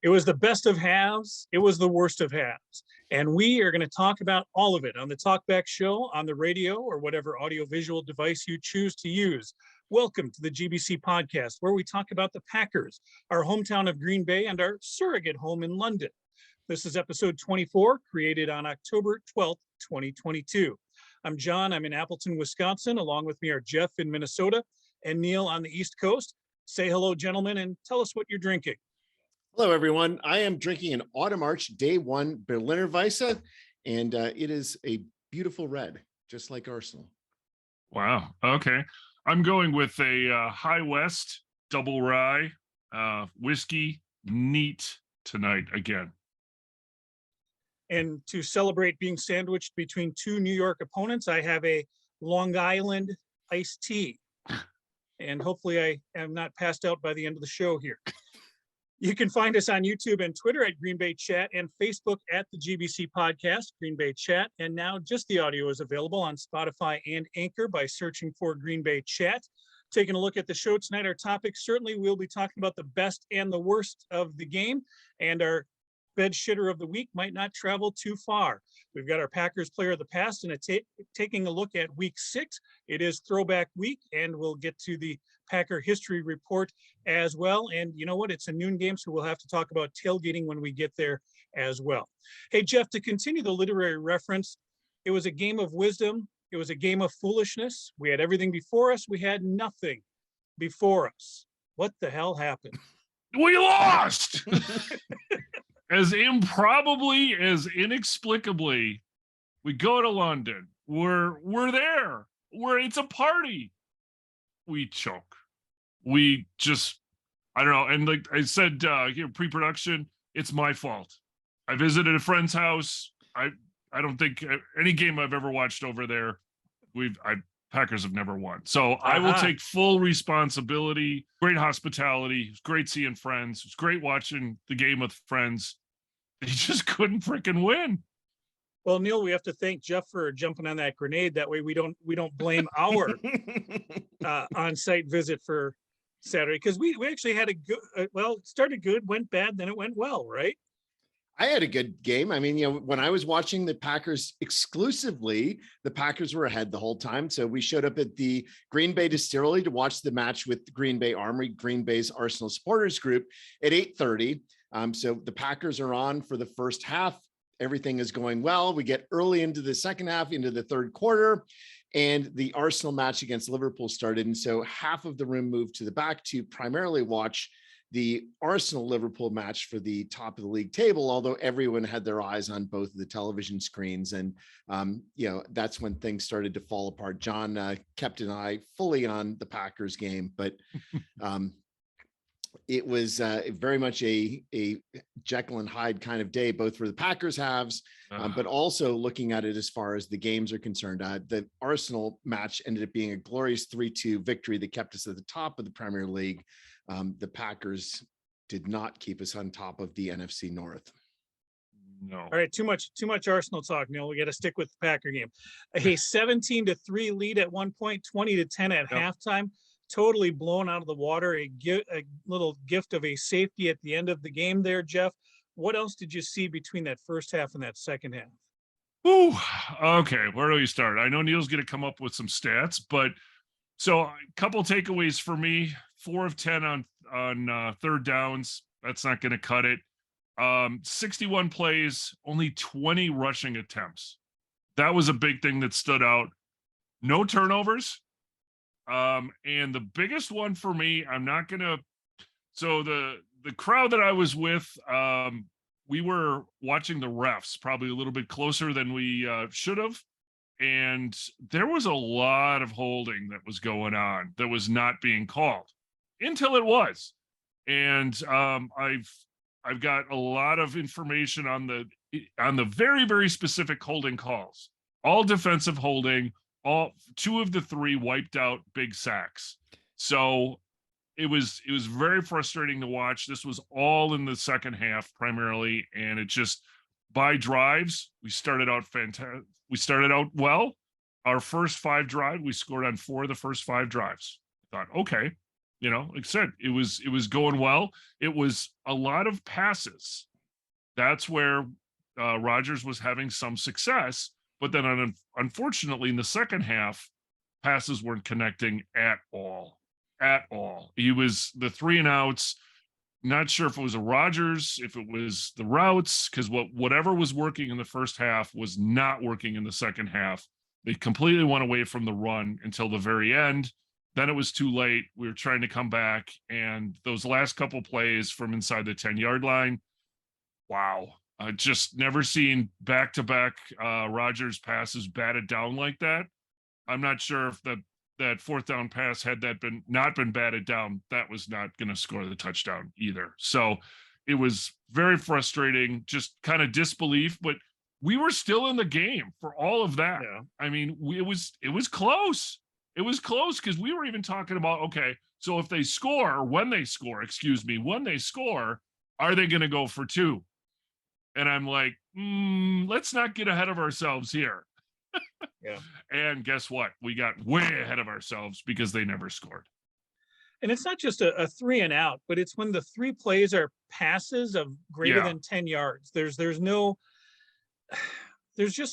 It was the best of halves. It was the worst of halves. And we are going to talk about all of it on the Talkback Show, on the radio, or whatever audiovisual device you choose to use. Welcome to the GBC podcast, where we talk about the Packers, our hometown of Green Bay, and our surrogate home in London. This is episode 24, created on October 12th, 2022. I'm John. I'm in Appleton, Wisconsin. Along with me are Jeff in Minnesota and Neil on the East Coast. Say hello, gentlemen, and tell us what you're drinking. Hello, everyone. I am drinking an Autumn Arch Day 1 Berliner Weisse, and it is a beautiful red, just like Arsenal. Wow. Okay. I'm going with a High West double rye whiskey neat tonight again. And to celebrate being sandwiched between two New York opponents, I have a Long Island iced tea. And hopefully I am not passed out by the end of the show here. You can find us on YouTube and Twitter at Green Bay Chat and Facebook at the GBC Podcast, Green Bay Chat. And now just the audio is available on Spotify and Anchor by searching for Green Bay Chat. Taking a look at the show tonight, our topics, certainly we'll be talking about the best and the worst of the game. And our bed shitter of the week might not travel too far. We've got our Packers player of the past and taking a look at week 6. It is throwback week, and we'll get to the Packer history report as well. And you know what? It's a noon game, so we'll have to talk about tailgating when we get there as well. Hey, Jeff, to continue the literary reference, it was a game of wisdom. It was a game of foolishness. We had everything before us. We had nothing before us. What the hell happened? We lost! As improbably, as inexplicably, we go to London. We're there. It's a party. We choke. We just, I don't know. And like I said, pre-production, it's my fault. I visited a friend's house. I don't think any game I've ever watched over there, Packers have never won. So I will take full responsibility. Great hospitality. It was great seeing friends. It was great watching the game with friends. They just couldn't freaking win. Well, Neil, we have to thank Jeff for jumping on that grenade. That way we don't blame our on-site visit for Saturday, because we actually had a good, it started good, went bad, then it went well, right? I had a good game. I mean, when I was watching the Packers exclusively, the Packers were ahead the whole time. So we showed up at the Green Bay Distillery to watch the match with the Green Bay Armory, Green Bay's Arsenal supporters group at 8:30. So the Packers are on for the first half. Everything is going well. We get early into the second half, into the third quarter, and the Arsenal match against Liverpool started. And so half of the room moved to the back to primarily watch the Arsenal-Liverpool match for the top of the league table, although everyone had their eyes on both of the television screens. And, that's when things started to fall apart. John kept an eye fully on the Packers game, but it was very much a Jekyll and Hyde kind of day, both for the Packers halves, but also looking at it as far as the games are concerned. The Arsenal match ended up being a glorious 3-2 victory that kept us at the top of the Premier League. The Packers did not keep us on top of the NFC North. No. All right, too much Arsenal talk, Neil. We got to stick with the Packer game. A 17-3 lead at one point, 20-10 at halftime. Totally blown out of the water. A little gift of a safety at the end of the game there, Jeff. What else did you see between that first half and that second half? Ooh, okay, where do we start? I know Neil's going to come up with some stats, but so a couple takeaways for me. 4 of 10 on third downs. That's not going to cut it. 61 plays, only 20 rushing attempts. That was a big thing that stood out. No turnovers. And the biggest one for me, so the crowd that I was with, we were watching the refs probably a little bit closer than we should have. And there was a lot of holding that was going on that was not being called until it was. And I've got a lot of information on the very, very specific holding calls, all defensive holding. All 2 of the 3 wiped out big sacks. So it was very frustrating to watch. This was all in the second half primarily, and it just, by drives, we started out fantastic. We started out well. Our first 5 drive, we scored on 4 of the first 5 drives. I thought, okay, You know, like I said, it was going well. It was a lot of passes. That's where Rodgers was having some success. But then unfortunately in the second half, passes weren't connecting at all. At all. He was the 3 and outs. Not sure if it was a Rodgers, if it was the routes, because whatever was working in the first half was not working in the second half. They completely went away from the run until the very end. Then it was too late. We were trying to come back, and those last couple plays from inside the 10-yard line, wow. I just never seen back-to-back Rodgers passes batted down like that. I'm not sure if that fourth down pass had that not been batted down, that was not going to score the touchdown either. So it was very frustrating, just kind of disbelief, but we were still in the game for all of that. Yeah. I mean, it was close. It was close because we were even talking about, okay, so if they score, or when they score, are they going to go for 2? And I'm like, let's not get ahead of ourselves here. Yeah. And guess what? We got way ahead of ourselves because they never scored. And it's not just a 3 and out, but it's when the 3 plays are passes of greater Yeah. than 10 yards. There's just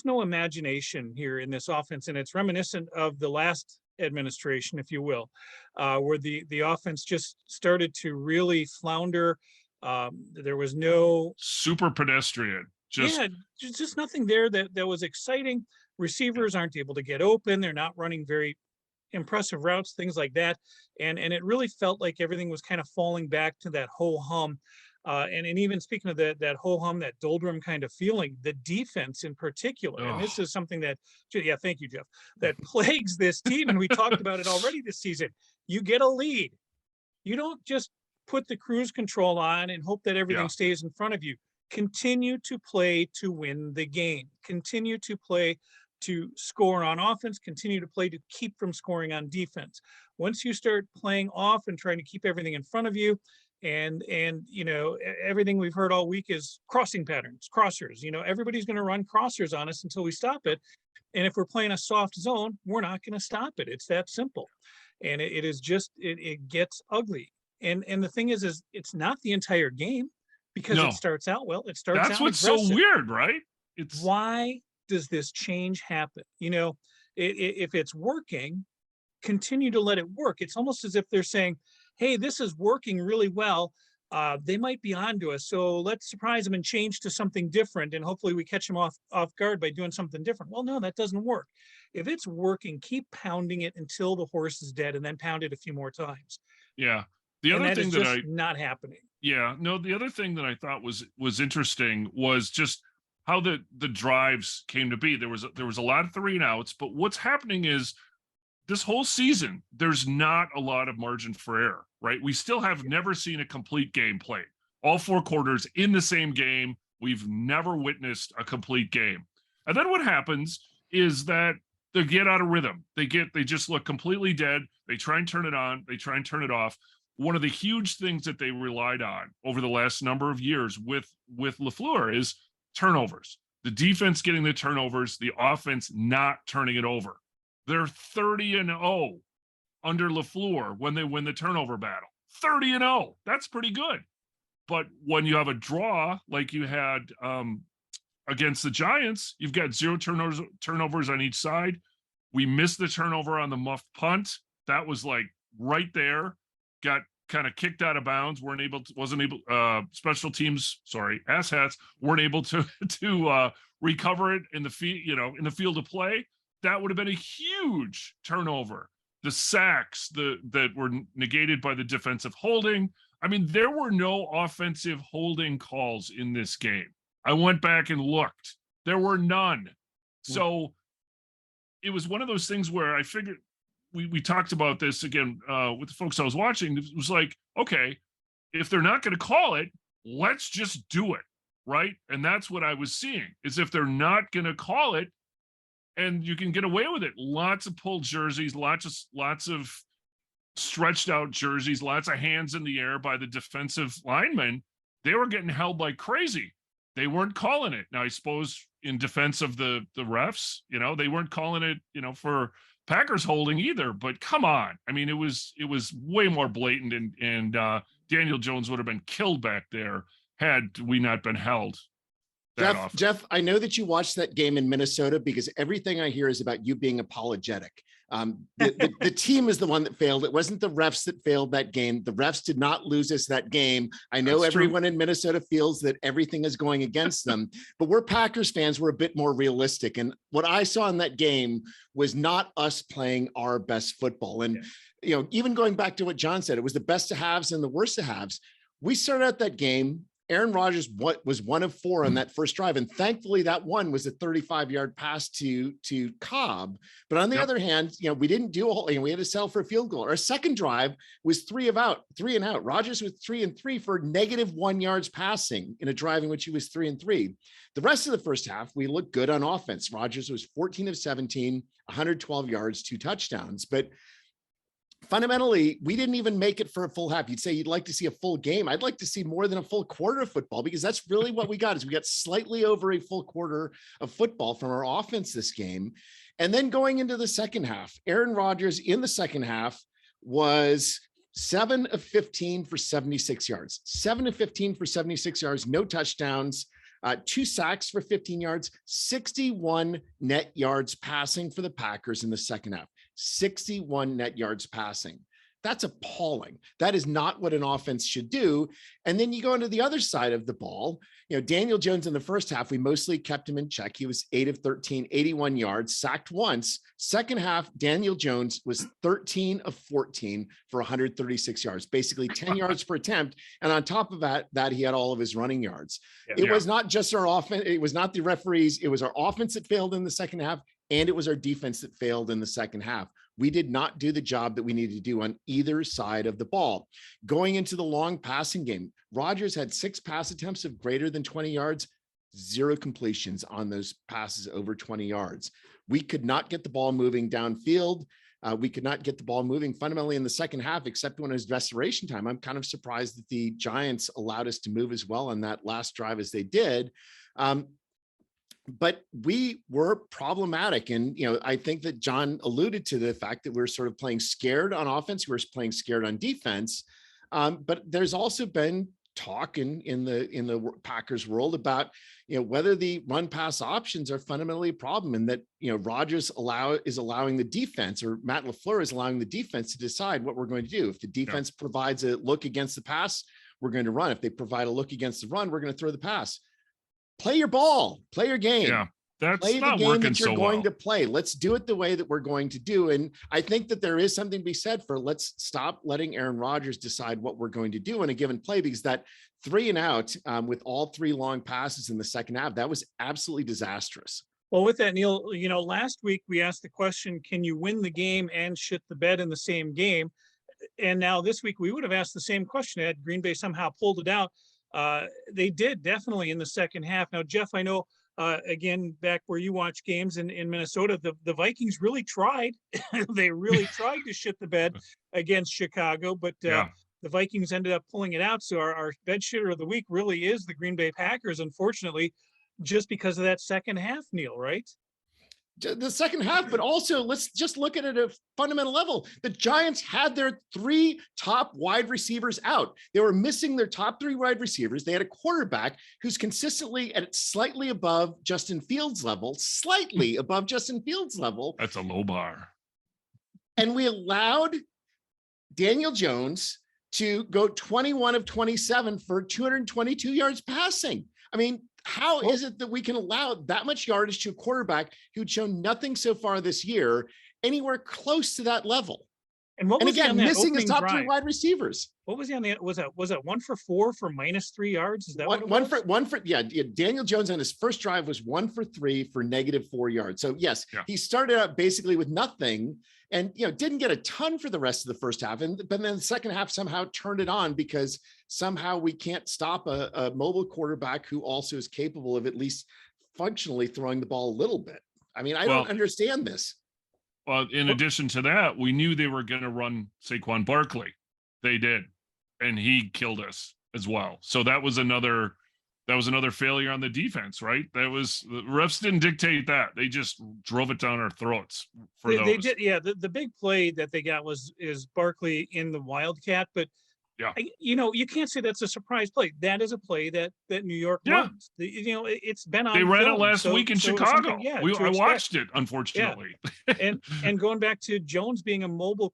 no imagination here in this offense. And it's reminiscent of the last administration, if you will, where the offense just started to really flounder. There was no super pedestrian. Just nothing there that was exciting. Receivers aren't able to get open. They're not running very impressive routes, things like that. And it really felt like everything was kind of falling back to that ho hum. And even speaking of that ho hum, that doldrum kind of feeling, the defense in particular, and this is something that, thank you, Jeff, that plagues this team. And we talked about it already this season. You get a lead. You don't just put the cruise control on and hope that everything stays in front of you. Continue to play to win the game. Continue to play to score on offense, continue to play to keep from scoring on defense. Once you start playing off and trying to keep everything in front of you, and everything we've heard all week is crossing patterns, crossers. Everybody's going to run crossers on us until we stop it. And if we're playing a soft zone, we're not going to stop it. It's that simple. And it is just, it gets ugly. And the thing is it's not the entire game because it starts out well. It starts That's out what's aggressive. so weird, right? It's why does this change happen? If it's working, continue to let it work. It's almost as if they're saying, hey, this is working really well. They might be onto us. So let's surprise them and change to something different. And hopefully we catch them off guard by doing something different. Well, no, that doesn't work. If it's working, keep pounding it until the horse is dead and then pound it a few more times. Yeah. The other thing that not happening. Yeah, no, the other thing that I thought was interesting was just how the drives came to be. There was a lot of 3 and outs, but what's happening is this whole season, there's not a lot of margin for error, right? We still have never seen a complete game played. All 4 quarters in the same game. We've never witnessed a complete game. And then what happens is that they get out of rhythm. They just look completely dead. They try and turn it on. They try and turn it off. One of the huge things that they relied on over the last number of years with LaFleur is turnovers. The defense getting the turnovers, the offense not turning it over. They're 30-0 under LaFleur when they win the turnover battle. 30-0. That's pretty good. But when you have a draw like you had against the Giants, you've got 0 turnovers on each side. We missed the turnover on the muffed punt. That was like right there. Got kind of kicked out of bounds. Special teams, asshats weren't able to recover it in the field of play. That would have been a huge turnover. The sacks that were negated by the defensive holding. I mean, there were no offensive holding calls in this game. I went back and looked. There were none. So it was one of those things where I figured, we talked about this again with the folks I was watching. It was like, okay, if they're not going to call it, let's just do it, right? And that's what I was seeing, is if they're not going to call it, and you can get away with it. Lots of pulled jerseys, lots of stretched out jerseys, lots of hands in the air by the defensive linemen. They were getting held like crazy. They weren't calling it. Now, I suppose in defense of the refs, they weren't calling it, for Packers holding either, but come on. I mean, it was way more blatant, and Daniel Jones would have been killed back there had we not been held. Jeff, I know that you watched that game in Minnesota because everything I hear is about you being apologetic. The team is the one that failed. It wasn't the refs that failed that game. The refs did not lose us that game. I know That's everyone in Minnesota feels that everything is going against them, but we're Packers fans. We're a bit more realistic. And what I saw in that game was not us playing our best football. And, even going back to what John said, it was the best of halves and the worst of halves. We started out that game. Aaron Rodgers was 1 of 4 on that first drive. And thankfully that one was a 35-yard pass to Cobb. But on the other hand, we didn't do a whole, we had to settle for a field goal. Our second drive was 3 and out. Rodgers was 3 and 3 for -1 yards passing in a drive in which he was 3 and 3. The rest of the first half, we looked good on offense. Rodgers was 14 of 17, 112 yards, 2 touchdowns. But fundamentally, we didn't even make it for a full half. You'd say you'd like to see a full game. I'd like to see more than a full quarter of football, because that's really what we got, is we got slightly over a full quarter of football from our offense this game. And then going into the second half, Aaron Rodgers in the second half was 7 of 15 for 76 yards, 7 of 15 for 76 yards, no touchdowns, 2 sacks for 15 yards, 61 net yards passing for the Packers in the second half. 61 net yards passing. That's appalling. That is not what an offense should do. And then you go into the other side of the ball. Daniel Jones in the first half, we mostly kept him in check. He was 8 of 13, 81 yards, sacked once. Second half, Daniel Jones was 13 of 14 for 136 yards, basically 10 yards per attempt. And on top of that, he had all of his running yards. It was not just our offense. It was not the referees. It was our offense that failed in the second half. And it was our defense that failed in the second half. We did not do the job that we needed to do on either side of the ball. Going into the long passing game, Rodgers had 6 pass attempts of greater than 20 yards, 0 completions on those passes over 20 yards. We could not get the ball moving downfield. We could not get the ball moving fundamentally in the second half, except when it was restoration time. I'm kind of surprised that the Giants allowed us to move as well on that last drive as they did. But we were problematic. And, I think that John alluded to the fact that we're sort of playing scared on offense. We're playing scared on defense. But there's also been talk in the Packers world about, whether the run pass options are fundamentally a problem, and that, Rodgers is allowing the defense, or Matt LaFleur is allowing the defense to decide what we're going to do. If the defense provides a look against the pass, we're going to run. If they provide a look against the run, we're going to throw the pass. Play your ball, play your game. Yeah, that's play not the game working that you're so going well. to play. Let's do it the way that we're going to do. And I think that there is something to be said for, let's stop letting Aaron Rodgers decide what we're going to do in a given play, because that 3 and out with all 3 long passes in the second half, that was absolutely disastrous. Well, with that, Neil, last week we asked the question, can you win the game and shit the bed in the same game? And now this week we would have asked the same question had Green Bay somehow pulled it out. They did definitely in the second half. Now, Jeff, I know, again, back where you watch games in Minnesota, the Vikings really tried. They really tried to shit the bed against Chicago, but the Vikings ended up pulling it out. So our bed shitter of the week really is the Green Bay Packers, unfortunately, just because of that second half, Neil, right? The second half, but also let's just look at it at a fundamental level. The Giants had their 3 top wide receivers out. They were missing their top 3 wide receivers. They had a quarterback who's consistently at slightly above Justin Fields level, slightly above Justin Fields level. That's a low bar. And we allowed Daniel Jones to go 21 of 27 for 222 yards passing. I mean, how is it that we can allow that much yardage to a quarterback who'd shown nothing so far this year, anywhere close to that level? And what was again, missing his top drive? 3 wide receivers. What was he on the? Was that 1 for 4 for -3 yards? Is that one for? Yeah. Daniel Jones on his first drive was 1 for 3 for -4 yards. So yes, he started out basically with nothing, and didn't get a ton for the rest of the first half, but then the second half somehow turned it on, because somehow we can't stop a mobile quarterback who also is capable of at least functionally throwing the ball a little bit. I mean, I don't understand this. Well, in addition to that, we knew they were going to run Saquon Barkley. They did, and he killed us as well. So that was another that was another failure on the defense, right? That was the refs didn't dictate that. They just drove it down our throats for They those. did, yeah. The big play that they got is Barkley in the Wildcat, but Yeah. you can't say that's a surprise play. That is a play that New York Yeah. runs. It's been on They ran it film, last so- week in so it was Chicago. something, yeah, I to expect. watched it, unfortunately. And going back to Jones being a mobile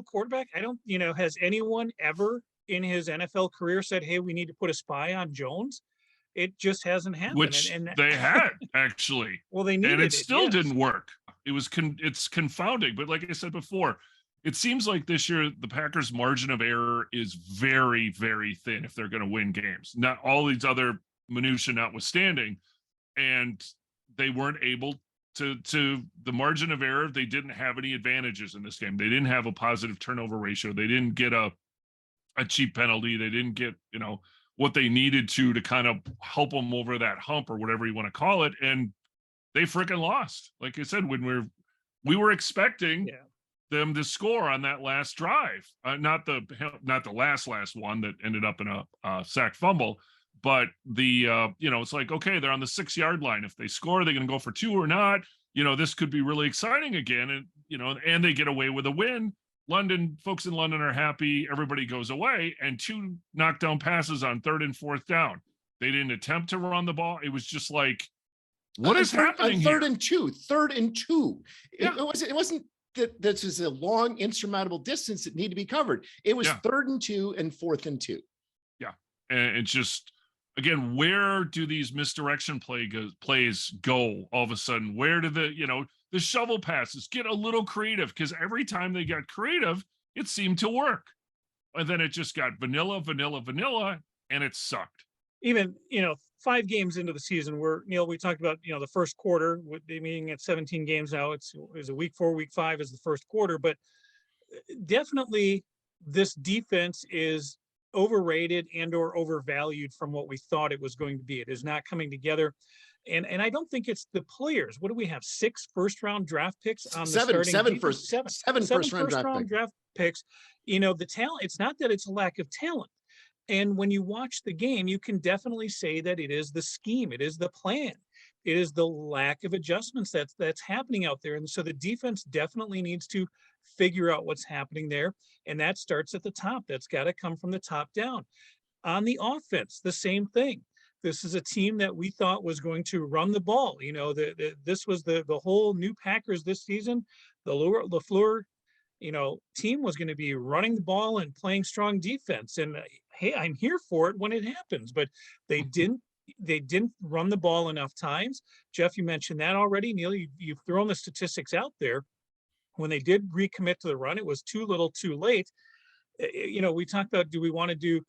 quarterback, I don't, has anyone ever in his NFL career said, "Hey, we need to put a spy on Jones"? It just hasn't happened. Which and they had actually, well, they and needed it still yes. didn't work. It was it's confounding. But like I said before, it seems like this year the Packers' margin of error is very, very thin if they're going to win games. Not all these other minutia notwithstanding, and they weren't able to the margin of error. They didn't have any advantages in this game. They didn't have a positive turnover ratio. They didn't get a cheap penalty. They didn't get what they needed to kind of help them over that hump or whatever you want to call it, and they freaking lost. Like I said, when we were expecting them to score on that last drive, not the last one that ended up in a sack fumble, but the it's like, okay, they're on the 6-yard line. If they score, they're going to go for 2 or not. This could be really exciting again, and and they get away with a win. Folks in London are happy. Everybody goes away, and 2 knockdown passes on 3rd and 4th down. They didn't attempt to run the ball. It was just like, what is happening here? 3rd and 2. 3rd and 2. Yeah. It wasn't that this is a long, insurmountable distance that needed to be covered. It was 3rd and 2 and 4th and 2. Yeah, and it's just, again, where do these misdirection plays go all of a sudden? Where do the shovel passes get a little creative? Because every time they got creative, it seemed to work. And then it just got vanilla, and it sucked. Even, 5 games into the season where, Neil, we talked about, the first quarter, meaning at 17 games now, it's a week 4, week 5 is the first quarter, but definitely this defense is overrated and or overvalued from what we thought it was going to be. It is not coming together. And I don't think it's the players. What do we have? 6 first-round draft picks on the starting seven defense? seven first-round draft picks. The talent, it's not that it's a lack of talent. And when you watch the game, you can definitely say that it is the scheme, it is the plan, it is the lack of adjustments that's happening out there. And so the defense definitely needs to figure out what's happening there. And that starts at the top. That's got to come from the top down. On the offense, the same thing. This is a team that we thought was going to run the ball. This was the whole new Packers this season. The LaFleur, team was going to be running the ball and playing strong defense. And hey, I'm here for it when it happens. But they didn't run the ball enough times. Jeff, you mentioned that already. Neil, you've thrown the statistics out there. When they did recommit to the run, it was too little, too late. We talked about, do we want to do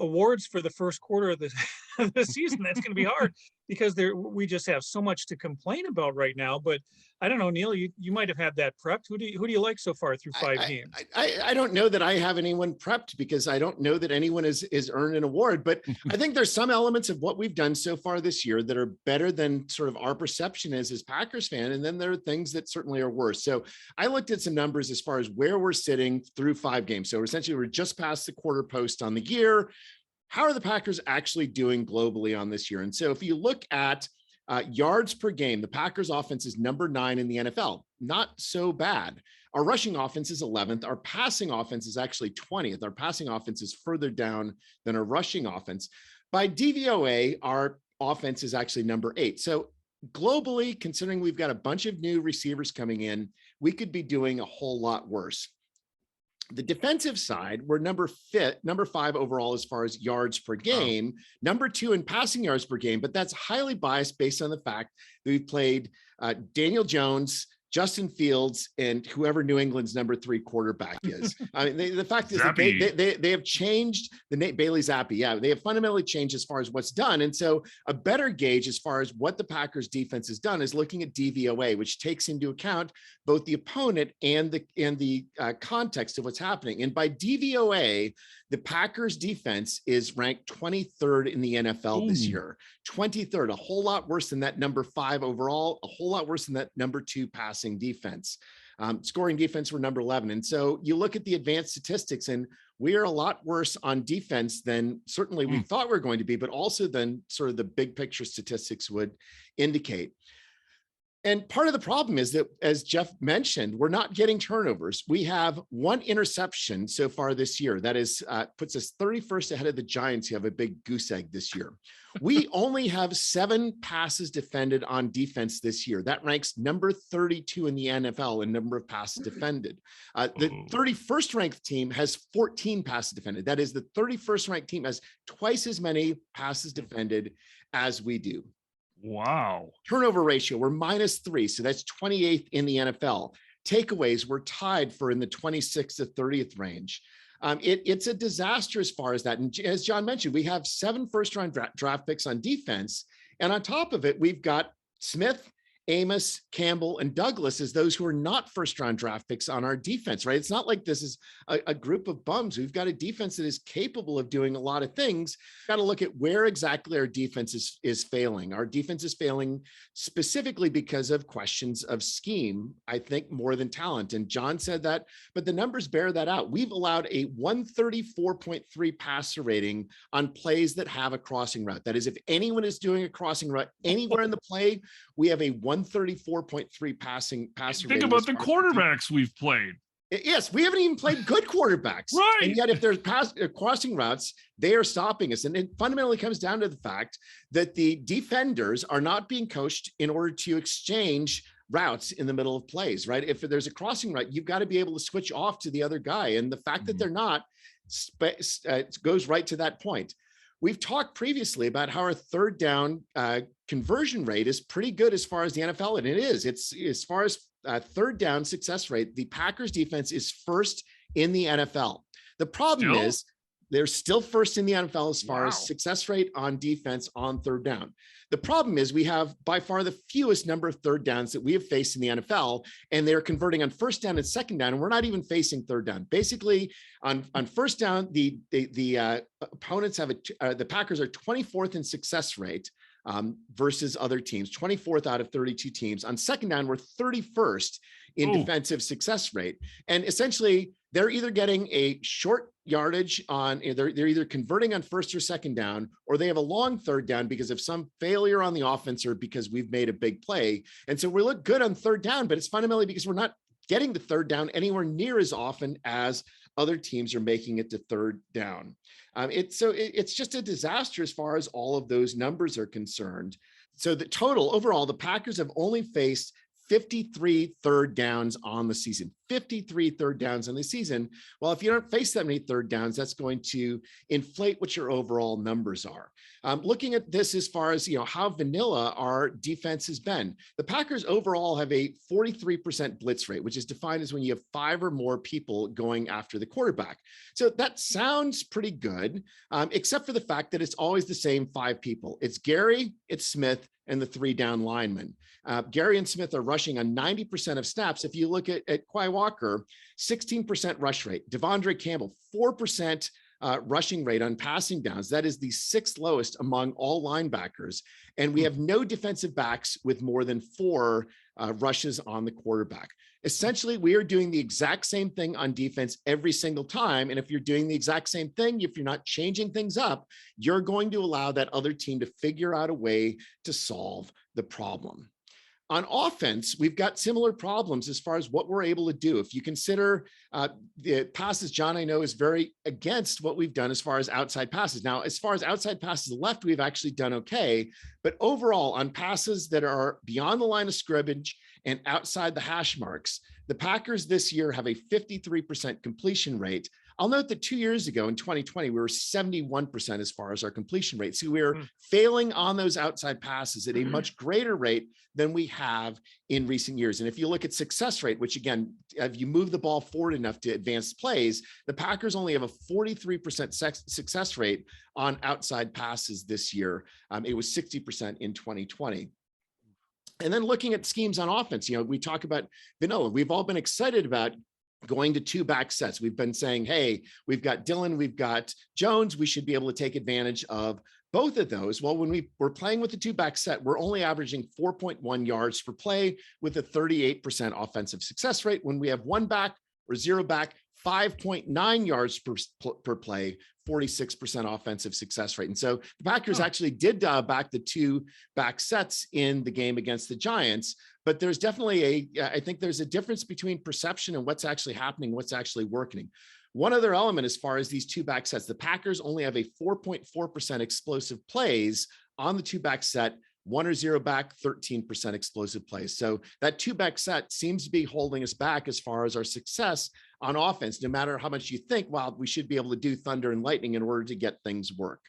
awards for the first quarter of the season? That's going to be hard because we just have so much to complain about right now. But I don't know, Neil, you might have had that prepped. Who do you like so far through 5 games? I don't know that I have anyone prepped because I don't know that anyone is earned an award, but I think there's some elements of what we've done so far this year that are better than sort of our perception is as Packers fan. And then there are things that certainly are worse. So I looked at some numbers as far as where we're sitting through 5 games. So essentially we're just past the quarter post on the year. How are the Packers actually doing globally on this year? And so if you look at yards per game, the Packers offense is number 9 in the NFL. Not so bad. Our rushing offense is 11th. Our passing offense is actually 20th. Our passing offense is further down than our rushing offense. By DVOA, our offense is actually number 8. So globally, considering we've got a bunch of new receivers coming in, we could be doing a whole lot worse. The defensive side, we're number 5 overall as far as yards per game, number 2 in passing yards per game, but that's highly biased based on the fact that we've played Daniel Jones, Justin Fields, and whoever New England's number 3 quarterback is. I mean, the fact is that they have changed the Nate Bailey Zappi. Yeah, they have fundamentally changed as far as what's done. And so a better gauge as far as what the Packers defense has done is looking at DVOA, which takes into account both the opponent and the context of what's happening. And by DVOA, the Packers defense is ranked 23rd in the NFL this year. 23rd, a whole lot worse than that number 5 overall, a whole lot worse than that number 2 passing defense. Scoring defense, we're number 11. And so you look at the advanced statistics, and we are a lot worse on defense than certainly we thought we were going to be, but also than sort of the big picture statistics would indicate. And part of the problem is that, as Jeff mentioned, we're not getting turnovers. We have one interception so far this year. That is puts us 31st ahead of the Giants, who have a big goose egg this year. We only have 7 passes defended on defense this year. That ranks number 32 in the NFL in number of passes defended. The 31st ranked team has 14 passes defended. That is, the 31st ranked team has twice as many passes defended as we do. Wow. Turnover ratio, we're -3. So that's 28th in the NFL. Takeaways, we're tied for in the 26th to 30th range. It's a disaster as far as that. And as John mentioned, we have 7 first-round draft picks on defense. And on top of it, we've got Smith, Amos, Campbell, and Douglas as those who are not first-round draft picks on our defense, right? It's not like this is a group of bums. We've got a defense that is capable of doing a lot of things. Got to look at where exactly our defense is failing. Our defense is failing specifically because of questions of scheme, I think, more than talent. And John said that, but the numbers bear that out. We've allowed a 134.3 passer rating on plays that have a crossing route. That is, if anyone is doing a crossing route anywhere in the play, we have a 134.3 passer Think rating. about the quarterbacks we've played. Yes, we haven't even played good quarterbacks. Right. And yet, if there's crossing routes, they are stopping us. And it fundamentally comes down to the fact that the defenders are not being coached in order to exchange routes in the middle of plays, right? If there's a crossing route, you've got to be able to switch off to the other guy. And the fact that they're not goes right to that point. We've talked previously about how our third down conversion rate is pretty good as far as the NFL, and it is. It's as far as third down success rate, the Packers defense is first in the NFL. The problem is they're still first in the NFL as far as success rate on defense on third down. The problem is we have by far the fewest number of third downs that we have faced in the NFL, and they're converting on first down and second down, and we're not even facing third down. Basically, on first down, the opponents have the Packers are 24th in success rate versus other teams, 24th out of 32 teams. On second down, we're 31st in defensive success rate, and essentially they're either getting a short yardage on, they're either converting on first or second down, or they have a long third down because of some failure on the offense or because we've made a big play. And so we look good on third down, but it's fundamentally because we're not getting the third down anywhere near as often as other teams are making it to third down. It's just a disaster as far as all of those numbers are concerned. So the total overall, the Packers have only faced 53 third downs on the season, 53 third downs on the season. Well, if you don't face that many third downs, that's going to inflate what your overall numbers are. Looking at this as far as, how vanilla our defense has been, the Packers overall have a 43% blitz rate, which is defined as when you have 5 or more people going after the quarterback. So that sounds pretty good, except for the fact that it's always the same 5 people. It's Gary, it's Smith, and the 3 down linemen. Gary and Smith are rushing on 90% of snaps. If you look at Quay Walker, 16% rush rate. Devondre Campbell, 4% rushing rate on passing downs. That is the 6th lowest among all linebackers. And we have no defensive backs with more than 4 rushes on the quarterback. Essentially, we are doing the exact same thing on defense every single time. And if you're doing the exact same thing, if you're not changing things up, you're going to allow that other team to figure out a way to solve the problem. On offense, we've got similar problems as far as what we're able to do. If you consider the passes, John, I know is very against what we've done as far as outside passes. Now, as far as outside passes left, we've actually done okay. But overall, on passes that are beyond the line of scrimmage and outside the hash marks, the Packers this year have a 53% completion rate. I'll note that 2 years ago in 2020, we were 71% as far as our completion rate. So we're failing on those outside passes at a much greater rate than we have in recent years. And if you look at success rate, which again, if you move the ball forward enough to advance plays, the Packers only have a 43% success rate on outside passes this year. It was 60% in 2020. And then looking at schemes on offense, we talk about vanilla. We've all been excited about going to 2 back sets. We've been saying, hey, we've got Dillon, we've got Jones. We should be able to take advantage of both of those. Well, when we're playing with the 2 back set, we're only averaging 4.1 yards per play with a 38% offensive success rate. When we have 1 back or 0 back, 5.9 yards per play, 46% offensive success rate. And so the Packers actually did dial back the 2 back sets in the game against the Giants, but there's definitely I think there's a difference between perception and what's actually happening, what's actually working. One other element, as far as these 2 back sets, the Packers only have a 4.4% explosive plays on the 2 back set, 1 or 0 back, 13% explosive plays. So that 2 back set seems to be holding us back as far as our success on offense, no matter how much you think, well, we should be able to do thunder and lightning in order to get things work.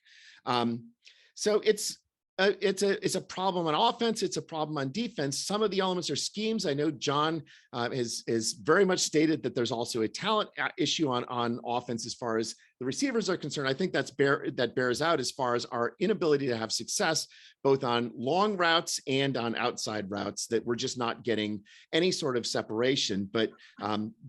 So it's a problem on offense. It's a problem on defense. Some of the elements are schemes. I know John is very much stated that there's also a talent issue on offense as far as the receivers are concerned. I think that bears out as far as our inability to have success, both on long routes and on outside routes, that we're just not getting any sort of separation. But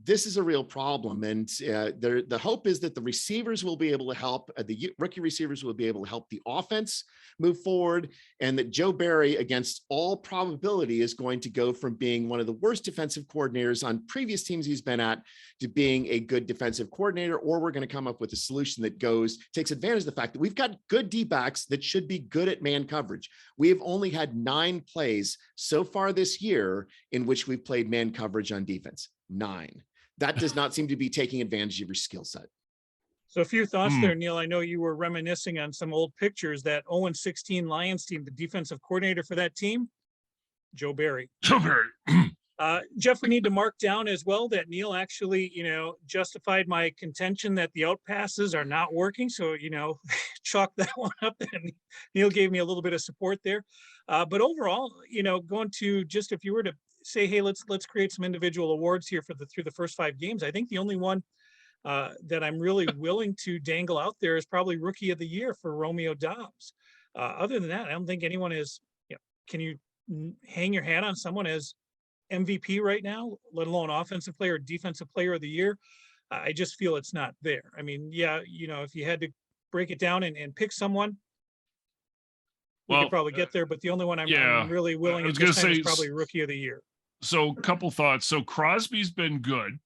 this is a real problem. And the hope is that the receivers will be able to help, the rookie receivers will be able to help the offense move forward, and that Joe Barry, against all probability, is going to go from being one of the worst defensive coordinators on previous teams he's been at to being a good defensive coordinator, or we're going to come up with a solution that takes advantage of the fact that we've got good D-backs that should be good at man coverage. We have only had 9 plays so far this year in which we've played man coverage on defense. 9. That does not seem to be taking advantage of your skill set. So a few thoughts there, Neil. I know you were reminiscing on some old pictures. That 0-16 Lions team, the defensive coordinator for that team, Joe Barry. Joe Barry. Jeff, we need to mark down as well that Neil actually, justified my contention that the out passes are not working. So, chalk that one up. And Neil gave me a little bit of support there. But overall, going to just, if you were to say, hey, let's create some individual awards here through the first 5 games, I think the only one that I'm really willing to dangle out there is probably Rookie of the Year for Romeo Doubs. Other than that, I don't think anyone is, can you hang your hat on someone as MVP right now, let alone offensive player or defensive player of the year? I just feel it's not there. I mean, yeah, if you had to break it down and pick someone, we could probably get there, but the only one I'm really willing at this time is probably Rookie of the Year. So a couple thoughts. So Crosby's been good.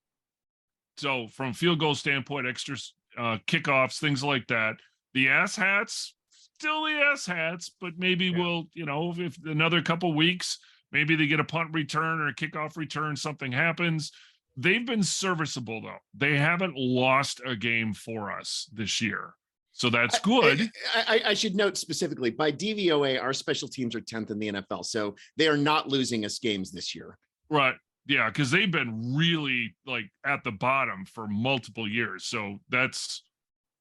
So from field goal standpoint, extra kickoffs, things like that. The ass hats, still the ass hats, but maybe we'll, if another couple weeks, maybe they get a punt return or a kickoff return, something happens. They've been serviceable, though. They haven't lost a game for us this year. So that's good. I should note specifically, by DVOA, our special teams are 10th in the NFL. So they are not losing us games this year. Right. Yeah, because they've been really at the bottom for multiple years. So that's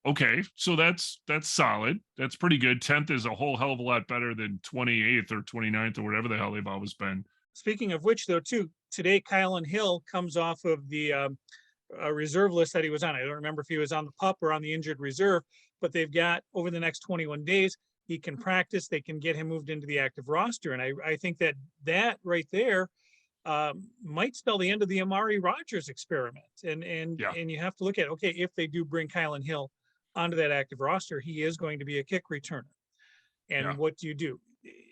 okay. So that's solid. That's pretty good. 10th is a whole hell of a lot better than 28th or 29th or whatever the hell they've always been. Speaking of which, though, too, today Kylan Hill comes off of the reserve list that he was on. I don't remember if he was on the PUP or on the injured reserve, but they've got over the next 21 days, he can practice. They can get him moved into the active roster. And I think that right there might spell the end of the Amari Rodgers experiment. And you have to look at, okay, if they do bring Kylan Hill onto that active roster, he is going to be a kick returner. And what do you do?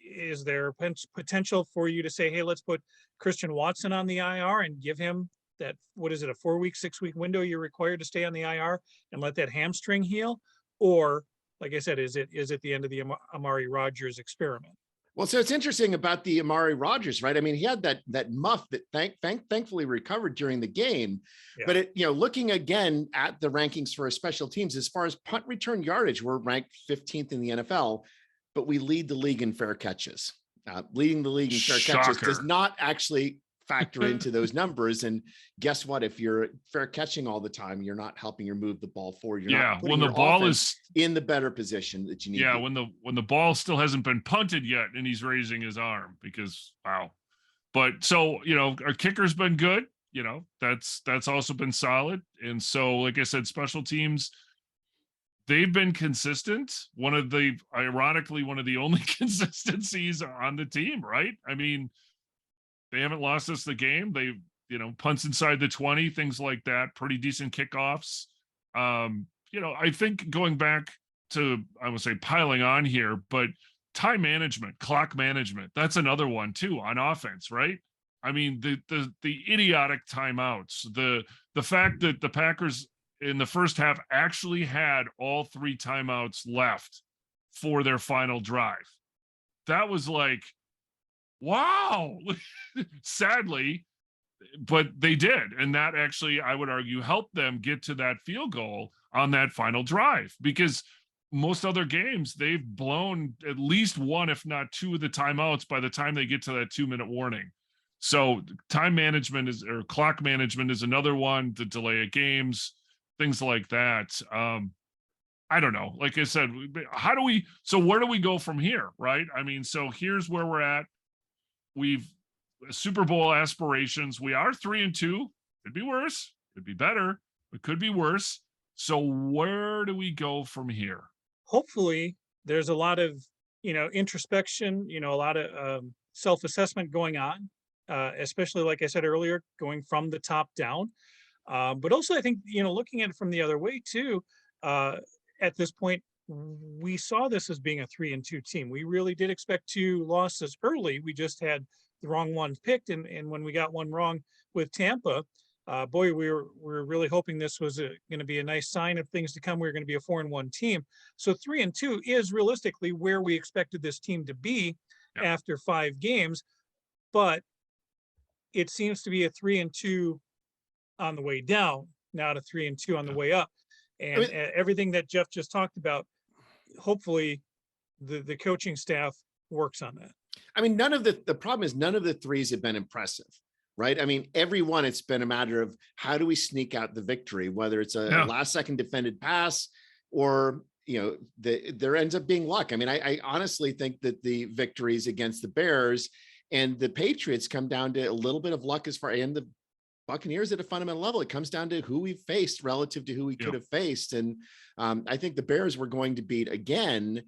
Is there potential for you to say, hey, let's put Christian Watson on the IR and give him that, what is it, a 4-week, 6-week window you're required to stay on the IR and let that hamstring heal? Or, like I said, is it the end of the Amari Rodgers experiment? Well, so it's interesting about the Amari Rodgers, right? I mean, he had that muff that thankfully recovered during the game, but looking again at the rankings for our special teams, as far as punt return yardage, we're ranked 15th in the NFL, but we lead the league in fair catches. Leading the league in fair catches does not actually factor into those numbers. And guess what? If you're fair catching all the time, you're not helping you move the ball forward. You're not putting when the ball is in the better position that you need. Yeah, when the ball still hasn't been punted yet, and he's raising his arm because wow. But so our kicker's been good. That's also been solid. And so, like I said, special teams, they've been consistent. Ironically, one of the only consistencies on the team, right? I mean, they haven't lost us the game. They, punts inside the 20, things like that, pretty decent kickoffs. I think going back to, I would say piling on here, but time management, clock management, that's another one too on offense, right? I mean, the idiotic timeouts, the fact that the Packers in the first half actually had all 3 timeouts left for their final drive. That was like, wow. Sadly, but they did. And that actually, I would argue, helped them get to that field goal on that final drive, because most other games, they've blown at least 1, if not 2 of the timeouts by the time they get to that 2-minute warning. So time management or clock management is another one, the delay of games, things like that. I don't know. Like I said, where do we go from here? Right. I mean, so here's where we're at. We've Super Bowl aspirations. We are 3-2. Could be worse. Could be better. It could be worse. So where do we go from here? Hopefully there's a lot of, introspection, a lot of self-assessment going on, especially, like I said earlier, going from the top down. But also I think, looking at it from the other way too, at this point, we saw this as being a 3-2 team. We really did expect 2 losses early. We just had the wrong ones picked. And when we got one wrong with Tampa, boy, we were really hoping this was going to be a nice sign of things to come. We were going to be a 4-1 team. So 3-2 is realistically where we expected this team to be after 5 games. But it seems to be a 3-2 on the way down, not a 3-2 on the way up. And everything that Jeff just talked about, hopefully the coaching staff works on that. I mean, the problem is none of the threes have been impressive, right? I mean, every one, it's been a matter of how do we sneak out the victory, whether it's a last second defended pass or, there ends up being luck. I mean, I honestly think that the victories against the Bears and the Patriots come down to a little bit of luck and the Buccaneers at a fundamental level. It comes down to who we faced relative to who we could have faced. And I think the Bears were going to beat again,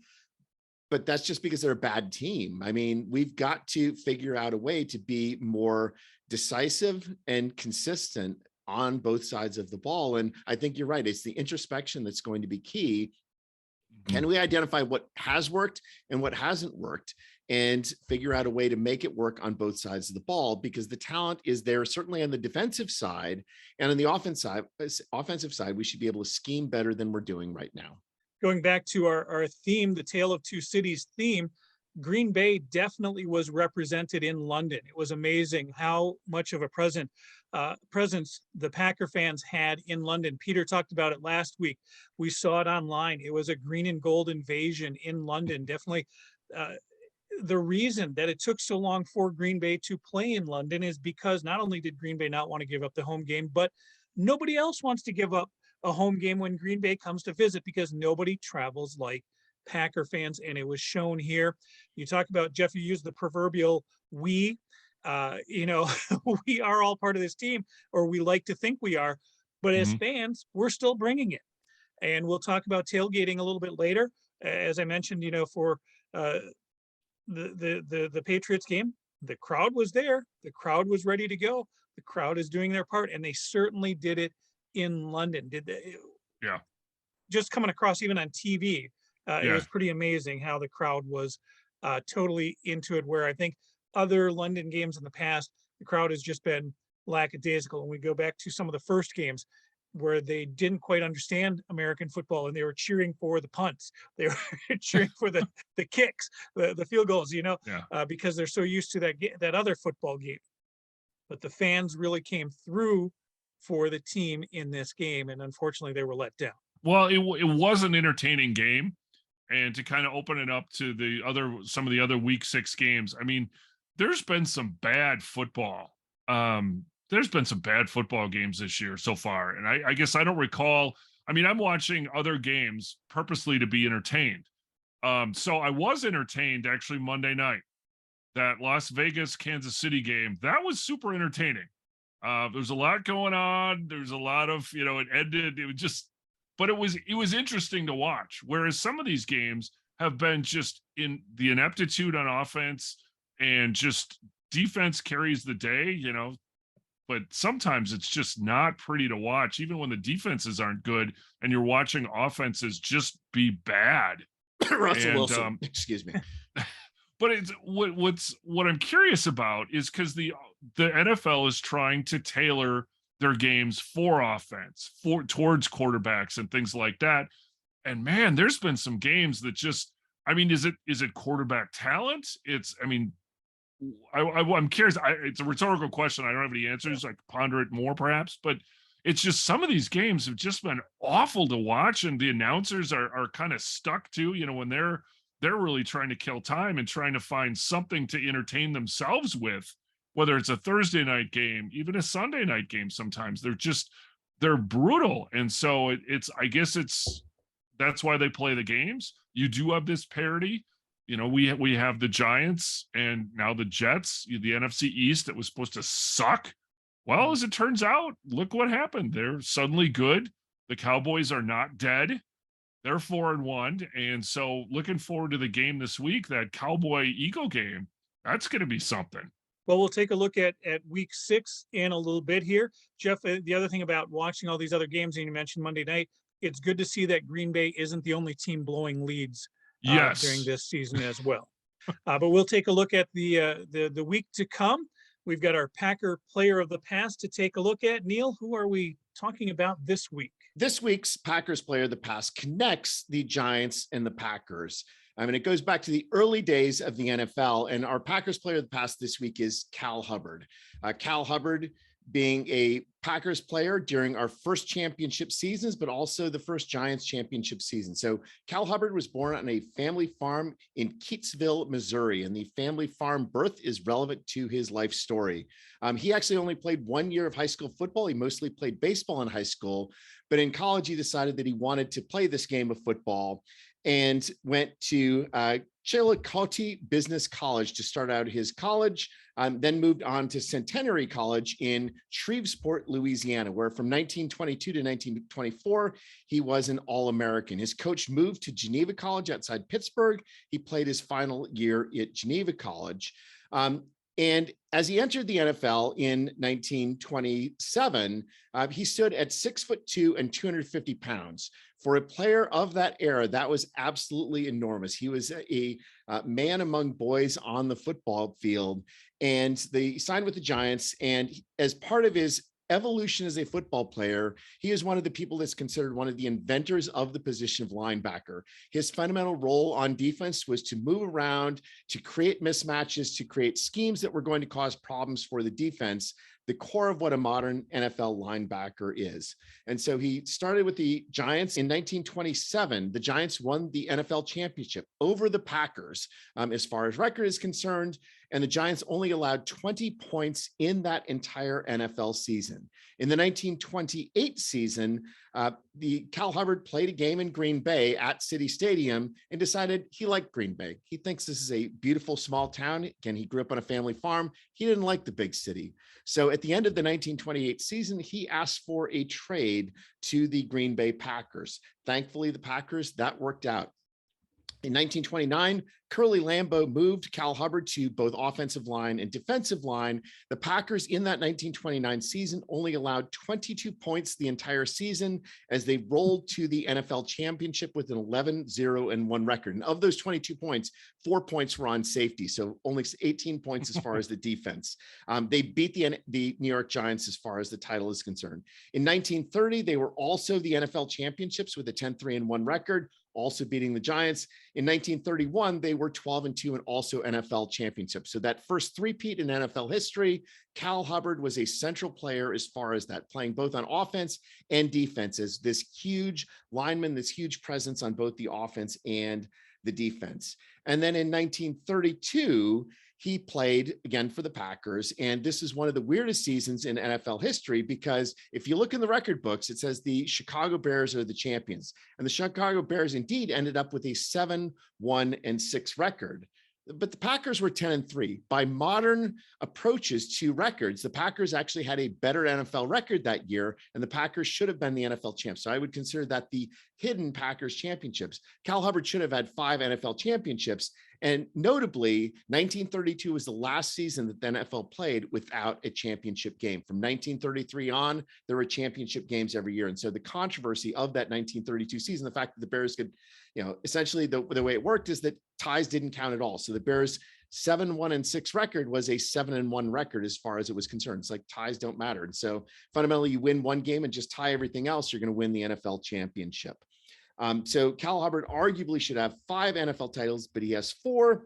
but that's just because they're a bad team. I mean, we've got to figure out a way to be more decisive and consistent on both sides of the ball. And I think you're right. It's the introspection that's going to be key. Can we identify what has worked and what hasn't worked and figure out a way to make it work on both sides of the ball? Because the talent is there, certainly on the defensive side, and on the offensive side, we should be able to scheme better than we're doing right now. Going back to our theme, the Tale of Two Cities theme, Green Bay definitely was represented in London. It was amazing how much of a presence the Packer fans had in London. Peter talked about it last week. We saw it online. It was a green and gold invasion in London. Definitely the reason that it took so long for Green Bay to play in London is because not only did Green Bay not want to give up the home game, but nobody else wants to give up a home game when Green Bay comes to visit, because nobody travels like Packer fans. And it was shown here. You talk about, Jeff, you used the proverbial we, we are all part of this team, or we like to think we are, but as fans, we're still bringing it. And we'll talk about tailgating a little bit later. As I mentioned, for the Patriots game, the crowd was there. The crowd was ready to go. The crowd is doing their part, and they certainly did it in London. Just coming across even on TV, it was pretty amazing how the crowd was totally into it, where I think other London games in the past, the crowd has just been lackadaisical. And we go back to some of the first games where they didn't quite understand American football, and they were cheering for the punts. They were cheering for the kicks, the field goals, because they're so used to that other football game. But the fans really came through for the team in this game, and unfortunately they were let down. Well, it was an entertaining game, and to kind of open it up to some of the other week 6 games, I mean, there's been some bad football. There's been some bad football games this year so far, and I guess I don't recall. I mean, I'm watching other games purposely to be entertained. So I was entertained actually Monday night. That Las Vegas Kansas City game, that was super entertaining. There's a lot going on. There's a lot of, it ended. It was just, but it was interesting to watch. Whereas some of these games have been just in the ineptitude on offense, and just defense carries the day, but sometimes it's just not pretty to watch, even when the defenses aren't good and you're watching offenses just be bad. Russell Wilson, excuse me. But it's what I'm curious about is because the NFL is trying to tailor their games for offense, towards quarterbacks and things like that. And man, there's been some games that just, I mean, is it quarterback talent? I'm curious. It's a rhetorical question. I don't have any answers. I could ponder it more perhaps, but it's just some of these games have just been awful to watch, and the announcers are kind of stuck to, when they're really trying to kill time and trying to find something to entertain themselves with, whether it's a Thursday night game, even a Sunday night game. Sometimes they're brutal, and so I guess that's why they play the games. You do have this parity. We have the Giants and now the Jets, the NFC East that was supposed to suck. Well, as it turns out, look what happened. They're suddenly good. The Cowboys are not dead. They're 4-1. And so looking forward to the game this week, that Cowboy-Eagle game. That's going to be something. Well, we'll take a look at week 6 in a little bit here. Jeff, the other thing about watching all these other games, and you mentioned Monday night, it's good to see that Green Bay isn't the only team blowing leads during this season as well. But we'll take a look at the week to come. We've got our Packer player of the past to take a look at. Neil, who are we talking about this week? This week's Packers player of the past connects the Giants and the Packers. I mean, it goes back to the early days of the NFL, and our Packers player of the past this week is Cal Hubbard. Cal Hubbard being a Packers player during our first championship seasons, but also the first Giants championship season. So Cal Hubbard was born on a family farm in Keatsville, Missouri, and the family farm birth is relevant to his life story. He actually only played 1 year of high school football. He mostly played baseball in high school, but in college, he decided that he wanted to play this game of football and went to Chillicothe Business College to start out his college, then moved on to Centenary College in Shreveport, Louisiana, where from 1922 to 1924, he was an All-American. His coach moved to Geneva College outside Pittsburgh. He played his final year at Geneva College. And as he entered the NFL in 1927, he stood at 6'2" and 250 pounds. For a player of that era, that was absolutely enormous. He was a man among boys on the football field, and they signed with the Giants. And as part of his evolution as a football player, he is one of the people that's considered one of the inventors of the position of linebacker. His fundamental role on defense was to move around, to create mismatches, to create schemes that were going to cause problems for the defense, the core of what a modern NFL linebacker is. And so he started with the Giants in 1927. The Giants won the NFL championship over the Packers as far as record is concerned. And the Giants only allowed 20 points in that entire NFL season. In the 1928 season, the Cal Hubbard played a game in Green Bay at City Stadium and decided he liked Green Bay. He thinks this is a beautiful small town. Again, he grew up on a family farm. He didn't like the big city. So at the end of the 1928 season, he asked for a trade to the Green Bay Packers. Thankfully, the Packers, that worked out. In 1929, Curly Lambeau moved Cal Hubbard to both offensive line and defensive line. The Packers in that 1929 season only allowed 22 points the entire season as they rolled to the NFL championship with an 11-0-1 record. And of those 22 points, 4 points were on safety. So only 18 points as far as the defense. They beat the New York Giants as far as the title is concerned. In 1930, they were also the NFL championships with a 10-3-1 record, also beating the Giants. In 1931, they were 12-2 and also NFL championships. So that first three-peat in NFL history, Cal Hubbard was a central player as far as that, playing both on offense and defense as this huge lineman, this huge presence on both the offense and the defense. And then in 1932, he played again for the Packers. And this is one of the weirdest seasons in NFL history, because if you look in the record books, it says the Chicago Bears are the champions. And the Chicago Bears indeed ended up with a 7-1-6 record. But the Packers were 10-3. By modern approaches to records, the Packers actually had a better NFL record that year, and the Packers should have been the NFL champs. So I would consider that the hidden Packers championships. Cal Hubbard should have had 5 NFL championships. And notably, 1932 was the last season that the NFL played without a championship game. From 1933 on, there were championship games every year. And so the controversy of that 1932 season, the fact that the Bears could, essentially the way it worked is that ties didn't count at all. So the Bears 7-1-6 record was a 7-1 record as far as it was concerned. It's like ties don't matter. And so fundamentally, you win one game and just tie everything else, you're going to win the NFL championship. So Cal Hubbard arguably should have 5 NFL titles, but he has 4.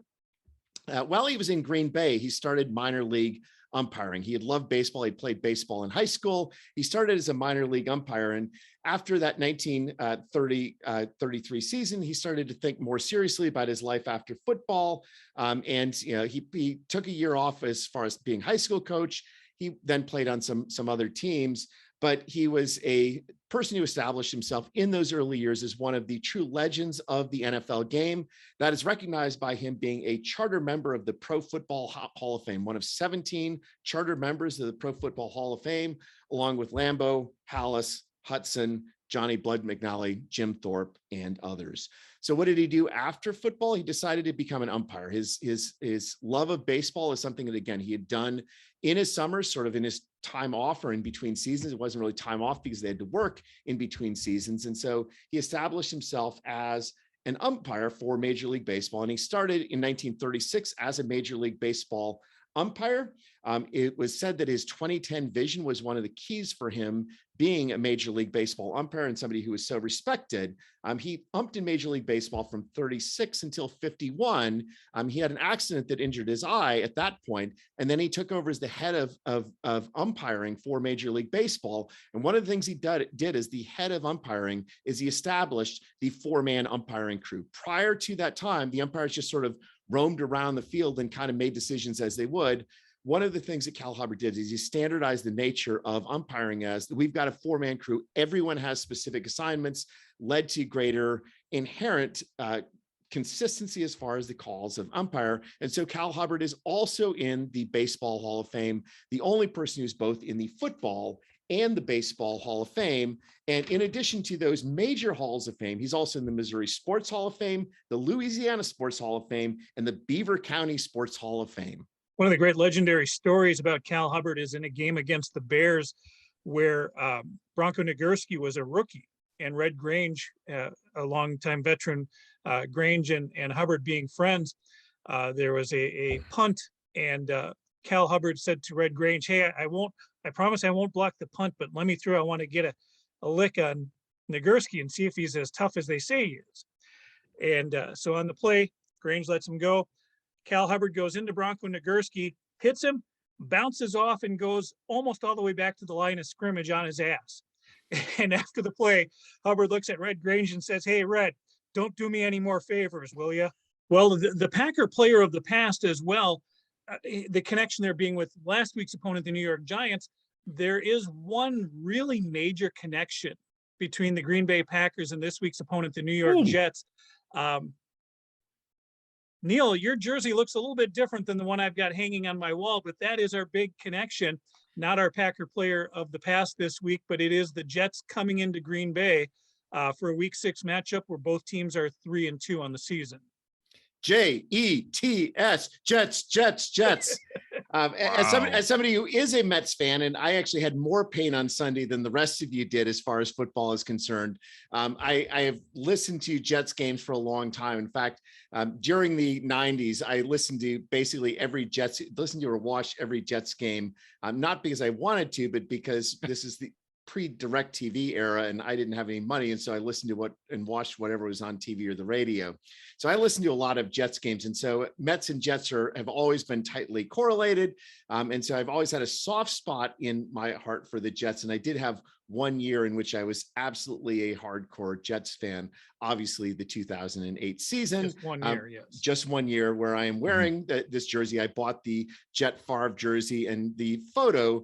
While he was in Green Bay, he started minor league umpiring. He had loved baseball. He played baseball in high school. He started as a minor league umpire. And after that 1933 season, he started to think more seriously about his life after football. And he took a year off as far as being high school coach. He then played on some other teams, but he was a person who established himself in those early years as one of the true legends of the NFL game. That is recognized by him being a charter member of the Pro Football Hall of Fame, one of 17 charter members of the Pro Football Hall of Fame, along with Lambeau, Halles, Hudson, Johnny Blood McNally, Jim Thorpe, and others. So what did he do after football? He decided to become an umpire. His love of baseball is something that, again, he had done in his summers, sort of in his time off or in between seasons. It wasn't really time off because they had to work in between seasons. And so he established himself as an umpire for Major League Baseball. And he started in 1936 as a Major League Baseball umpire. It was said that his 2010 vision was one of the keys for him being a Major League Baseball umpire and somebody who was so respected. He umped in Major League Baseball from 36 until 51. He had an accident that injured his eye at that point, and then he took over as the head of umpiring for Major League Baseball. And one of the things he did as the head of umpiring is he established the 4-man umpiring crew. Prior to that time, the umpires just sort of roamed around the field and kind of made decisions as they would. One of the things that Cal Hubbard did is he standardized the nature of umpiring as we've got a 4-man crew. Everyone has specific assignments, led to greater inherent consistency as far as the calls of umpire. And so Cal Hubbard is also in the Baseball Hall of Fame, the only person who's both in the Football and the Baseball Hall of Fame. And in addition to those major halls of fame, he's also in the Missouri Sports Hall of Fame, the Louisiana Sports Hall of Fame, and the Beaver County Sports Hall of Fame. One of the great legendary stories about Cal Hubbard is in a game against the Bears where Bronco Nagurski was a rookie, and Red Grange, a longtime veteran, Grange and Hubbard being friends, there was a punt, and Cal Hubbard said to Red Grange, "Hey, I promise I won't block the punt, but let me through. I want to get a lick on Nagurski and see if he's as tough as they say he is." And so on the play, Grange lets him go. Cal Hubbard goes into Bronco Nagurski, hits him, bounces off, and goes almost all the way back to the line of scrimmage on his ass. And after the play, Hubbard looks at Red Grange and says, "Hey, Red, don't do me any more favors, will you?" Well, the Packer player of the past as well, the connection there being with last week's opponent, the New York Giants, there is one really major connection between the Green Bay Packers and this week's opponent, the New York Jets. Neil, your jersey looks a little bit different than the one I've got hanging on my wall, but that is our big connection. Not our Packer player of the past this week, but it is the Jets coming into Green Bay for a Week 6 matchup where both teams are 3-2 on the season. Jets, Jets. Wow. As somebody who is a Mets fan, and I actually had more pain on Sunday than the rest of you did as far as football is concerned. I have listened to Jets games for a long time. In fact, during the 90s, I listened to basically or watched every Jets game, not because I wanted to, but because this is the pre-direct TV era and I didn't have any money. And so I listened to and watched whatever was on TV or the radio. So I listened to a lot of Jets games. And so Mets and Jets have always been tightly correlated. And so I've always had a soft spot in my heart for the Jets. And I did have one year in which I was absolutely a hardcore Jets fan, obviously the 2008 season. Just 1 year, yes. Just 1 year where I am wearing this jersey. I bought the Jet Favre jersey, and the photo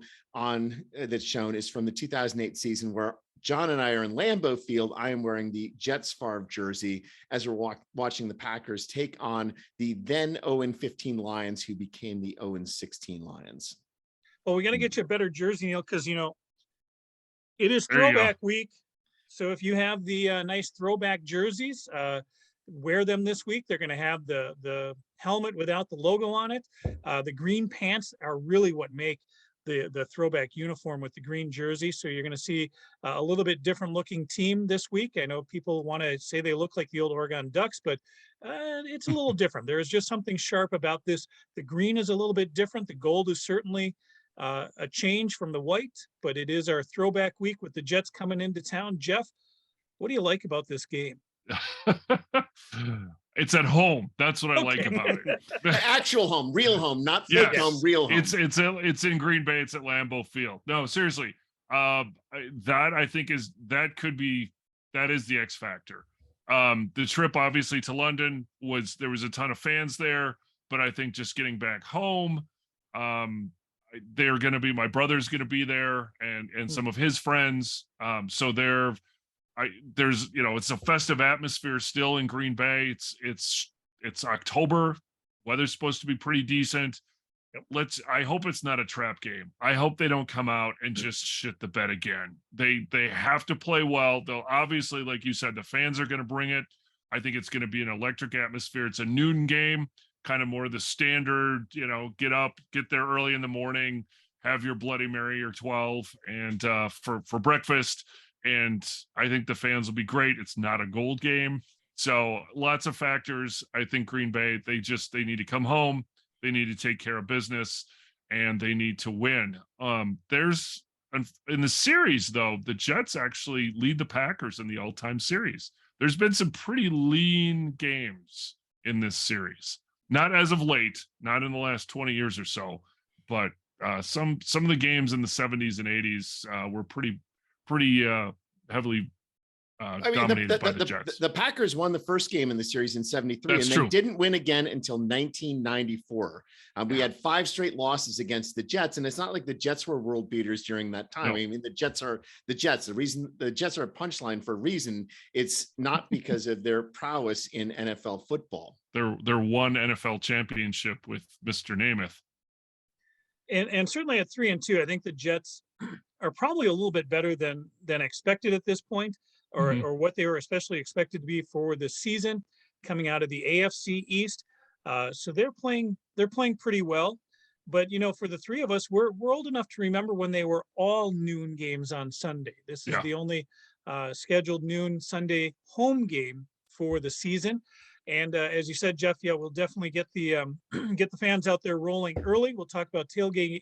that's shown is from the 2008 season where John and I are in Lambeau Field. I am wearing the Jets Favre jersey as we're watching the Packers take on the then 0-15 Lions, who became the 0-16 Lions. Well, we got to get you a better jersey, Neil, because, it is throwback week. So if you have the nice throwback jerseys, wear them this week. They're going to have the helmet without the logo on it. The green pants are really what make the throwback uniform with the green jersey. So you're going to see a little bit different looking team this week. I know people want to say they look like the old Oregon Ducks, but it's a little different. There is just something sharp about this. The green is a little bit different. The gold is certainly a change from the white, but it is our throwback week with the Jets coming into town. Jeff, what do you like about this game? It's at home. That's what I like Okay. about it. Actual home, real home, not fake Yes. home, real home. It's in Green Bay. It's at Lambeau Field. No, seriously. That I think is that is the X factor. The trip obviously to London there was a ton of fans there, but I think just getting back home, they're going to be, my brother's going to be there and some of his friends. So there's, it's a festive atmosphere still in Green Bay. It's October. Weather's supposed to be pretty decent. I hope it's not a trap game. I hope they don't come out and just shit the bed again. They have to play well. They'll obviously, like you said, the fans are going to bring it. I think it's going to be an electric atmosphere. It's a noon game, kind of more the standard, get up, get there early in the morning, have your Bloody Mary or 12 and for breakfast. And I think the fans will be great. It's not a gold game. So lots of factors. I think Green Bay, they need to come home. They need to take care of business and they need to win. In the series, though, the Jets actually lead the Packers in the all-time series. There's been some pretty lean games in this series. Not as of late, not in the last 20 years or so, but some of the games in the 70s and 80s were pretty heavily dominated by the Jets. The Packers won the first game in the series in 73, That's and true. they didn't win again until 1994. We had 5 straight losses against the Jets, and it's not like the Jets were world beaters during that time. No. I mean, the Jets are the Jets. The reason the Jets are a punchline for a reason. It's not because of their prowess in NFL football. They're one NFL championship with Mr. Namath. And certainly at 3-2, I think the Jets are probably a little bit better than expected at this point, or what they were especially expected to be for the season coming out of the AFC East. So they're playing pretty well. But for the three of us, we're old enough to remember when they were all noon games on Sunday. This is the only scheduled noon Sunday home game for the season. And as you said, Jeff, we'll definitely get the fans out there rolling early. We'll talk about tailgating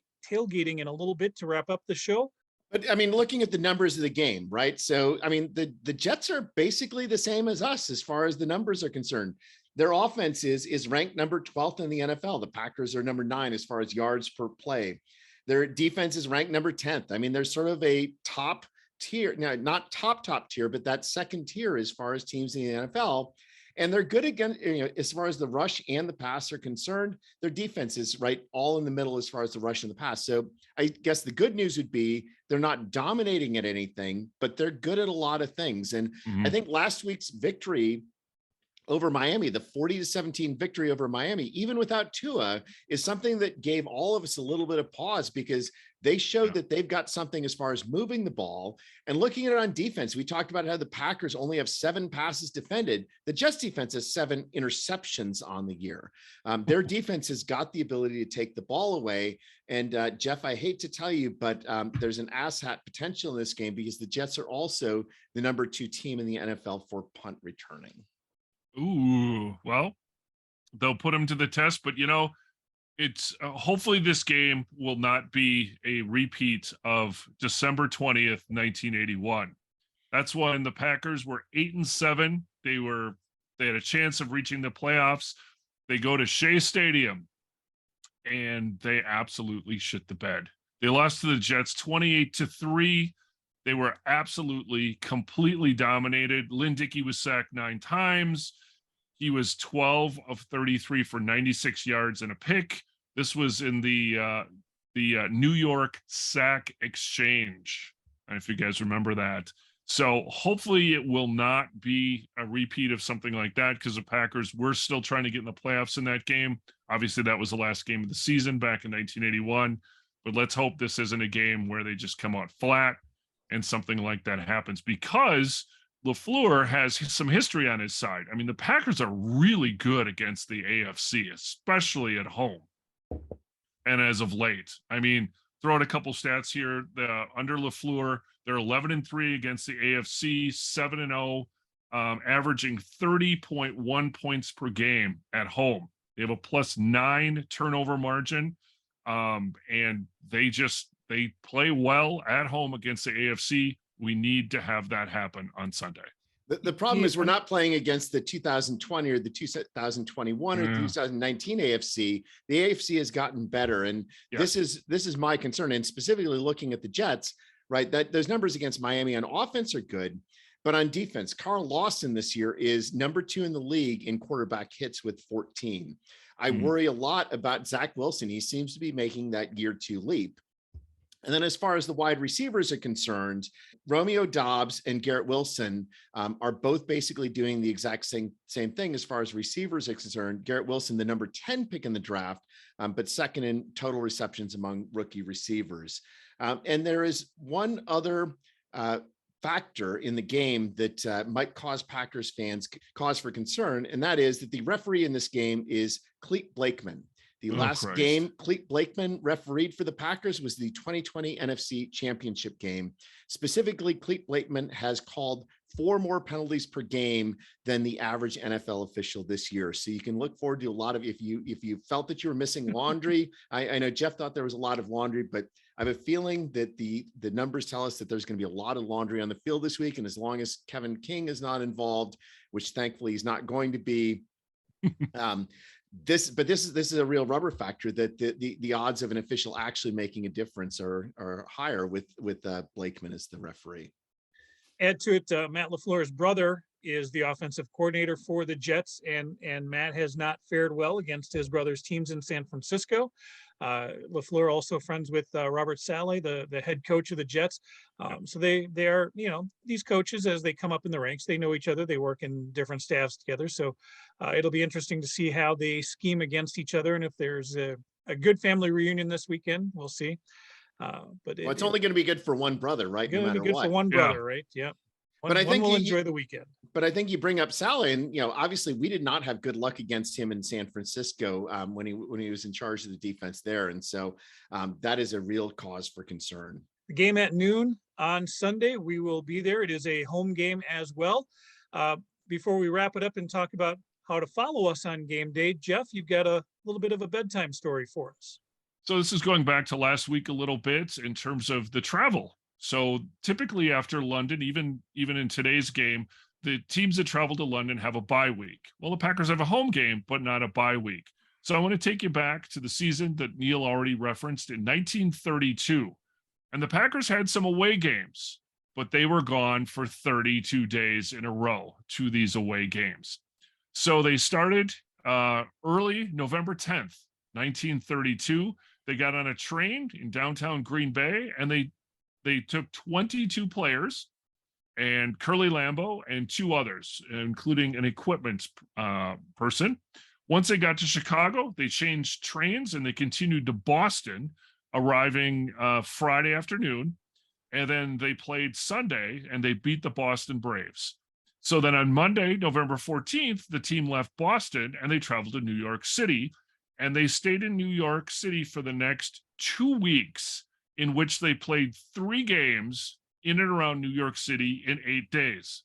in a little bit to wrap up the show. But I mean, looking at the numbers of the game, right? So, I mean, the Jets are basically the same as us as far as the numbers are concerned. Their offense is ranked number 12th in the NFL. The Packers are number 9 as far as yards per play. Their defense is ranked number 10th. I mean, they're sort of a top tier, now not top tier, but that second tier as far as teams in the NFL. And they're good again, as far as the rush and the pass are concerned. Their defense is right all in the middle as far as the rush and the pass. So I guess the good news would be they're not dominating at anything, but they're good at a lot of things. And I think last week's victory over Miami, the 40-17 victory over Miami, even without Tua, is something that gave all of us a little bit of pause because they showed that they've got something as far as moving the ball and looking at it on defense. We talked about how the Packers only have 7 passes defended. The Jets defense has 7 interceptions on the year. Their defense has got the ability to take the ball away. And Jeff, I hate to tell you, but there's an asshat potential in this game because the Jets are also the number 2 team in the NFL for punt returning. Ooh, well, they'll put him to the test, but it's hopefully this game will not be a repeat of December 20th, 1981. That's when the Packers were 8-7. They had a chance of reaching the playoffs. They go to Shea Stadium and they absolutely shit the bed. They lost to the Jets 28-3. They were absolutely completely dominated. Lynn Dickey was sacked 9 times. He was 12 of 33 for 96 yards and a pick. This was in the New York sack exchange. I don't know if you guys remember that. So hopefully it will not be a repeat of something like that because the Packers were still trying to get in the playoffs in that game. Obviously, that was the last game of the season back in 1981. But let's hope this isn't a game where they just come out flat and something like that happens because LaFleur has some history on his side. I mean, the Packers are really good against the AFC, especially at home. And as of late, I mean, throw out a couple stats here. Under LaFleur, they're 11-3 against the AFC, 7-0, averaging 30.1 points per game at home. They have a +9 turnover margin, and they play well at home against the AFC. We need to have that happen on Sunday. The problem is we're not playing against the 2020 or the 2021 or 2019 AFC. The AFC has gotten better, and this is my concern. And specifically looking at the Jets, right? That those numbers against Miami on offense are good, but on defense, Carl Lawson this year is number 2 in the league in quarterback hits with 14. I worry a lot about Zach Wilson. He seems to be making that year 2 leap. And then as far as the wide receivers are concerned, Romeo Doubs and Garrett Wilson are both basically doing the exact same thing as far as receivers are concerned. Garrett Wilson, the number 10 pick in the draft, but second in total receptions among rookie receivers. And there is one other factor in the game that might cause Packers fans cause for concern, and that is that the referee in this game is Clete Blakeman. The last game Clete Blakeman refereed for the Packers was the 2020 NFC Championship game. Specifically, Clete Blakeman has called 4 more penalties per game than the average NFL official this year. So you can look forward to a lot of, if you felt that you were missing laundry, I know Jeff thought there was a lot of laundry, but I have a feeling that the numbers tell us that there's going to be a lot of laundry on the field this week. And as long as Kevin King is not involved, which thankfully he's not going to be, this is a real rubber factor that the odds of an official actually making a difference are higher with Blakeman as the referee. Add to it, Matt LaFleur's brother is the offensive coordinator for the Jets, and Matt has not fared well against his brother's teams in San Francisco. LaFleur also friends with Robert Saleh, the head coach of the Jets. So they are, these coaches, as they come up in the ranks, they know each other. They work in different staffs together. So it'll be interesting to see how they scheme against each other. And if there's a good family reunion this weekend, we'll see. But it's only going to be good for one brother, right? No matter what. For one brother, right? Yeah. But I think we'll enjoy the weekend. But I think you bring up Saleh, and obviously we did not have good luck against him in San Francisco when he was in charge of the defense there, and so that is a real cause for concern. The game at noon on Sunday, we will be there. It is a home game as well. Before we wrap it up and talk about how to follow us on game day, Jeff, you've got a little bit of a bedtime story for us. So this is going back to last week a little bit in terms of the travel. So typically after London, even in today's game, the teams that travel to London have a bye week. Well, the Packers have a home game, but not a bye week. So I want to take you back to the season that Neil already referenced in 1932. And the Packers had some away games, but they were gone for 32 days in a row to these away games. So they started early November 10th, 1932. They got on a train in downtown Green Bay, and they took 22 players and Curly Lambeau and 2 others, including an equipment person. Once they got to Chicago, they changed trains and they continued to Boston, arriving Friday afternoon. And then they played Sunday and they beat the Boston Braves. So then on Monday, November 14th, the team left Boston and they traveled to New York City. And they stayed in New York City for the next 2 weeks, in which they played 3 games in and around New York City in 8 days.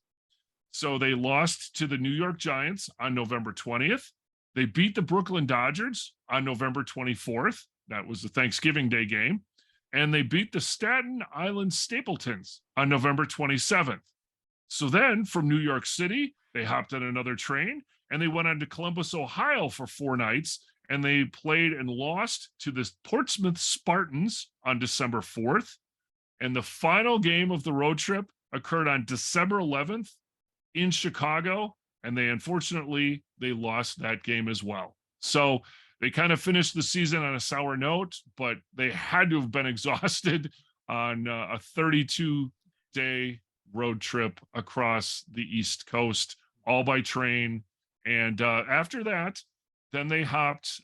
So they lost to the New York Giants on November 20th. They beat the Brooklyn Dodgers on November 24th. That was the Thanksgiving Day game. And they beat the Staten Island Stapletons on November 27th. So then from New York City, they hopped on another train and they went on to Columbus, Ohio for 4 nights. And they played and lost to the Portsmouth Spartans on December 4th. And the final game of the road trip occurred on December 11th in Chicago. And they lost that game as well. So they kind of finished the season on a sour note, but they had to have been exhausted on a 32-day road trip across the East Coast, all by train. And after that, then they hopped.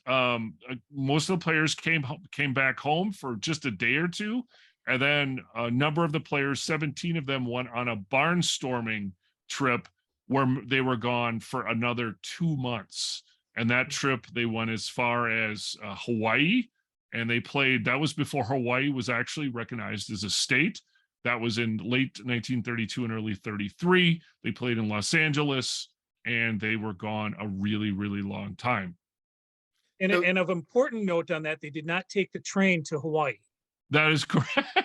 Most of the players came back home for just a day or two. And then a number of the players, 17 of them, went on a barnstorming trip where they were gone for another 2 months. And that trip, they went as far as Hawaii, and they played. That was before Hawaii was actually recognized as a state. That was in late 1932 and early 33. They played in Los Angeles, and they were gone a really, really long time. And, So- and of important note on that, they did not take the train to Hawaii. That is correct.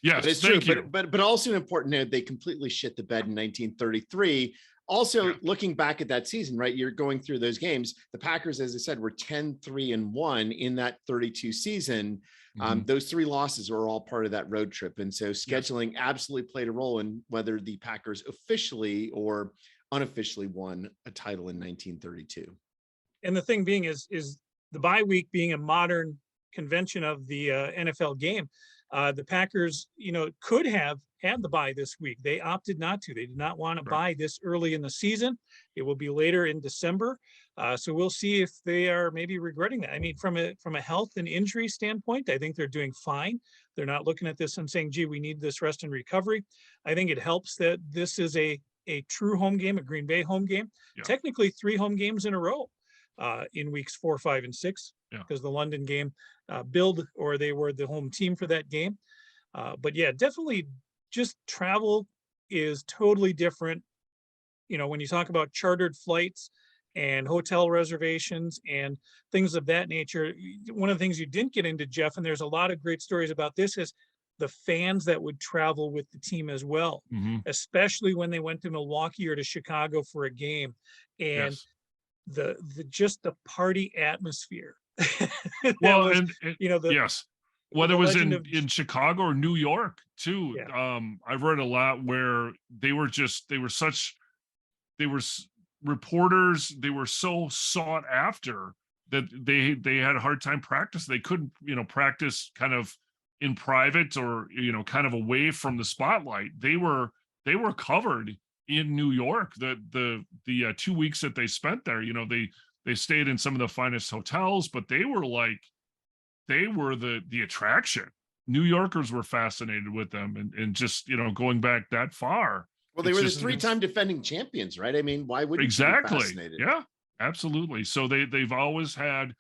Yes, But it's true. thank you. But also an important note, they completely shit the bed in 1933. Also, Yeah. looking back at that season, right? You're going through those games. The Packers, as I said, were 10-3-1 in that 32 season. Mhm. Those 3 losses are all part of that road trip. And so scheduling absolutely played a role in whether the Packers officially or unofficially won a title in 1932. And the thing being is the bye week being a modern convention of the NFL game. The Packers, could have had the bye this week. They opted not to. They did not want to Right. bye this early in the season. It will be later in December. So we'll see if they are maybe regretting that. I mean, from a health and injury standpoint, I think they're doing fine. They're not looking at this and saying, gee, we need this rest and recovery. I think it helps that this is a true home game, a Green Bay home game. Yeah. Technically 3 home games in a row in weeks 4, 5, and 6, Yeah. because the London game they were the home team for that game. But yeah, definitely just travel is totally different. When you talk about chartered flights and hotel reservations and things of that nature, one of the things you didn't get into, Jeff, and there's a lot of great stories about this, is the fans that would travel with the team as well, Mhm. especially when they went to Milwaukee or to Chicago for a game. And Yes. the party atmosphere. Well, was, and the yes, whether it the was legend in of- in Chicago or New York too. Yeah. I've read a lot where they were reporters. They were so sought after that they had a hard time practice. They couldn't practice kind of in private or kind of away from the spotlight. They were covered in New York. The 2 weeks that they spent there, they stayed in some of the finest hotels, but they were the attraction. New Yorkers were fascinated with them, and just going back that far. Well, they It's were the just- 3-time defending champions, right? I mean, why wouldn't you be Exactly. fascinated? Yeah, absolutely. So they've always had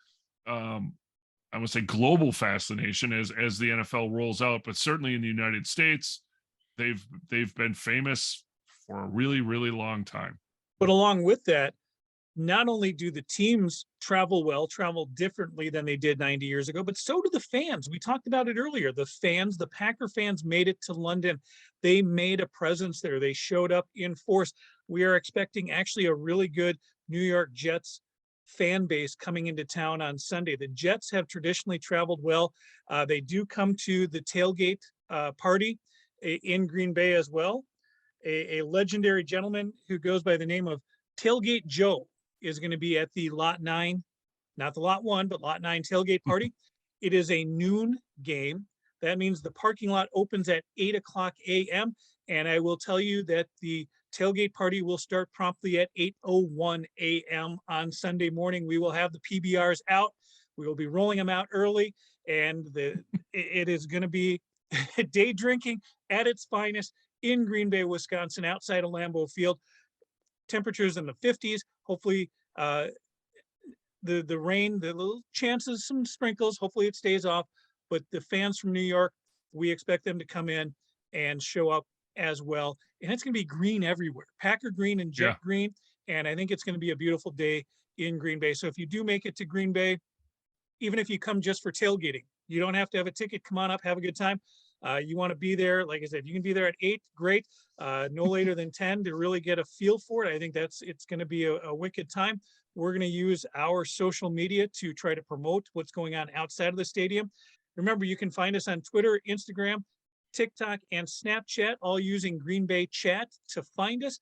I would say global fascination as the NFL rolls out, but certainly in the United States, they've been famous for a really, really long time. But along with that, not only do the teams travel differently than they did 90 years ago, but so do the fans. We talked about it earlier. The Packer fans made it to London. They made a presence there. They showed up in force. We are expecting actually a really good New York Jets fan base coming into town on Sunday. The Jets have traditionally traveled well. They do come to the tailgate party in Green Bay as well. A legendary gentleman who goes by the name of Tailgate Joe is going to be at the Lot 9, not the Lot 1, but Lot 9 tailgate party. It is a noon game. That means the parking lot opens at 8:00 a.m. And I will tell you that the tailgate party will start promptly at 8:01 a.m. on Sunday morning. We will have the PBRs out. We will be rolling them out early, and it is going to be day drinking at its finest in Green Bay, Wisconsin, outside of Lambeau Field. Temperatures in the 50s. Hopefully, the rain, the little chances, some sprinkles. Hopefully, it stays off. But the fans from New York, we expect them to come in and show up as well. And it's going to be green everywhere, Packer green and Jet green. And I think it's going to be a beautiful day in Green Bay. So if you do make it to Green Bay, even if you come just for tailgating, you don't have to have a ticket. Come on up, have a good time. You want to be there, like I said, you can be there at 8, great. No later than 10 to really get a feel for it. I think it's going to be a wicked time. We're going to use our social media to try to promote what's going on outside of the stadium. Remember, you can find us on Twitter, Instagram, TikTok, and Snapchat, all using Green Bay Chat to find us.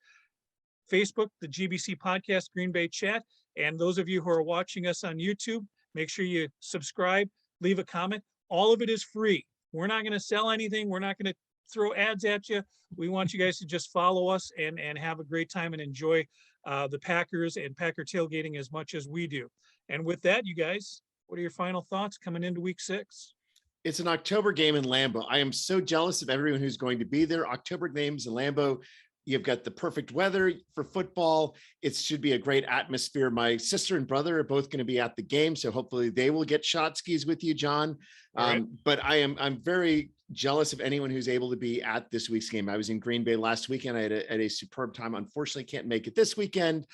Facebook, the GBC podcast, Green Bay Chat. And those of you who are watching us on YouTube, make sure you subscribe, leave a comment. All of it is free. We're not going to sell anything. We're not going to throw ads at you. We want you guys to just follow us and have a great time and enjoy the Packers and Packer tailgating as much as we do. And with that, you guys, what are your final thoughts coming into week 6? It's an October game in Lambeau. I am so jealous of everyone who's going to be there. October games in Lambeau You've got the perfect weather for football. It should be a great atmosphere. My sister and brother are both going to be at the game, so hopefully they will get shot skis with you, John. All right. But I'm very jealous of anyone who's able to be at this week's game. I was in Green Bay last weekend. I had a superb time. Unfortunately, can't make it this weekend,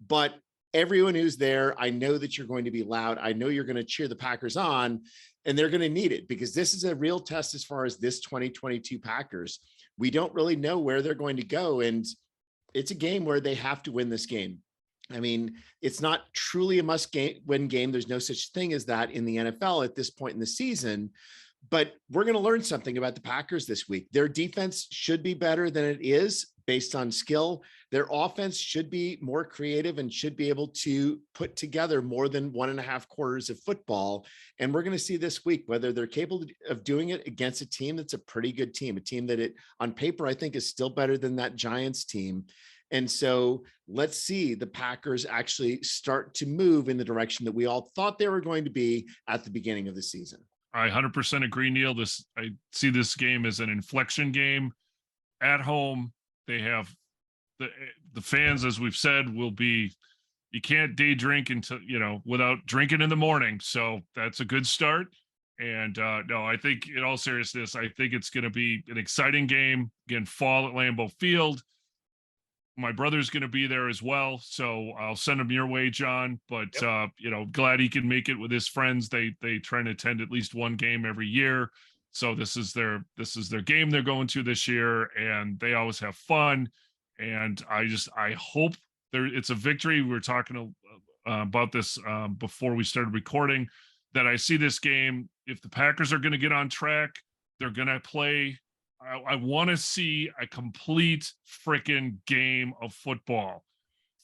but everyone who's there, I know that you're going to be loud. I know you're going to cheer the Packers on, and they're going to need it because this is a real test as far as this 2022 Packers. We don't really know where they're going to go, and it's a game where they have to win this game. I mean, it's not truly a must-win game. There's no such thing as that in the NFL at this point in the season, but we're going to learn something about the Packers this week. Their defense should be better than it is based on skill. Their offense should be more creative and should be able to put together more than 1.5 quarters of football. And we're going to see this week whether they're capable of doing it against a team that's a pretty good team, a team that on paper, I think is still better than that Giants team. And so let's see the Packers actually start to move in the direction that we all thought they were going to be at the beginning of the season. I 100% agree, Neil. I see this game as an inflection game at home. They have the fans, as we've said, will be, you can't day drink until, without drinking in the morning. So that's a good start. And no, I think in all seriousness, I think it's going to be an exciting game. Again, fall at Lambeau Field. My brother's going to be there as well. So I'll send him your way, John, but glad he can make it with his friends. They try and attend at least one game every year. So this is their game they're going to this year, and they always have fun. And I hope it's a victory. We were talking about this before we started recording, that I see this game. If the Packers are going to get on track, they're going to play. I want to see a complete freaking game of football,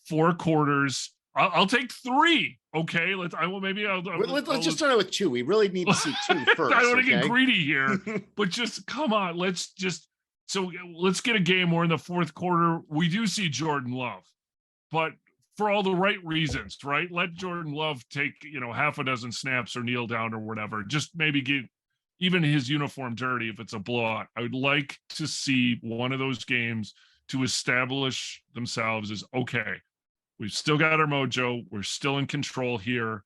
4 quarters. I'll take 3. Okay, let's just start out with 2. We really need to see 2 first. I don't want to get greedy here, but just come on. Let's get a game where in the 4th quarter we do see Jordan Love, but for all the right reasons, right? Let Jordan Love take half a dozen snaps or kneel down or whatever. Just maybe get even his uniform dirty if it's a blowout. I would like to see one of those games to establish themselves as, okay, we've still got our mojo. We're still in control here,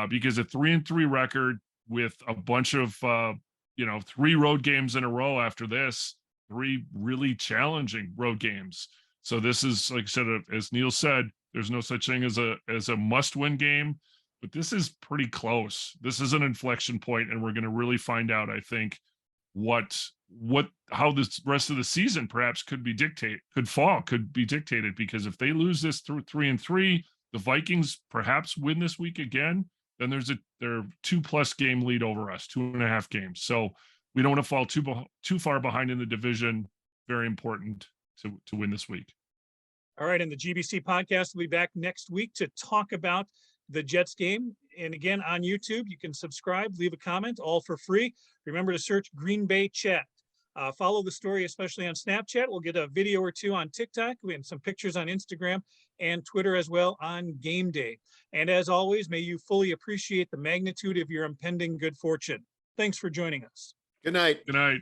because a 3-3 record with a bunch of, 3 road games in a row after this, 3 really challenging road games. So this is, like I said, as Neil said, there's no such thing as a must-win game, but this is pretty close. This is an inflection point, and we're going to really find out, I think, how this rest of the season perhaps could be dictated, because if they lose this through 3-3, the Vikings perhaps win this week again, then they're 2+ game lead over us, 2.5 games. So we don't want to fall too far behind in the division. Very important to win this week. All right. And the GBC podcast will be back next week to talk about the Jets game. And again, on YouTube, you can subscribe, leave a comment, all for free. Remember to search Green Bay Chat. Follow the story, especially on Snapchat. We'll get a video or 2 on TikTok. We have some pictures on Instagram and Twitter as well on game day. And as always, may you fully appreciate the magnitude of your impending good fortune. Thanks for joining us. Good night. Good night.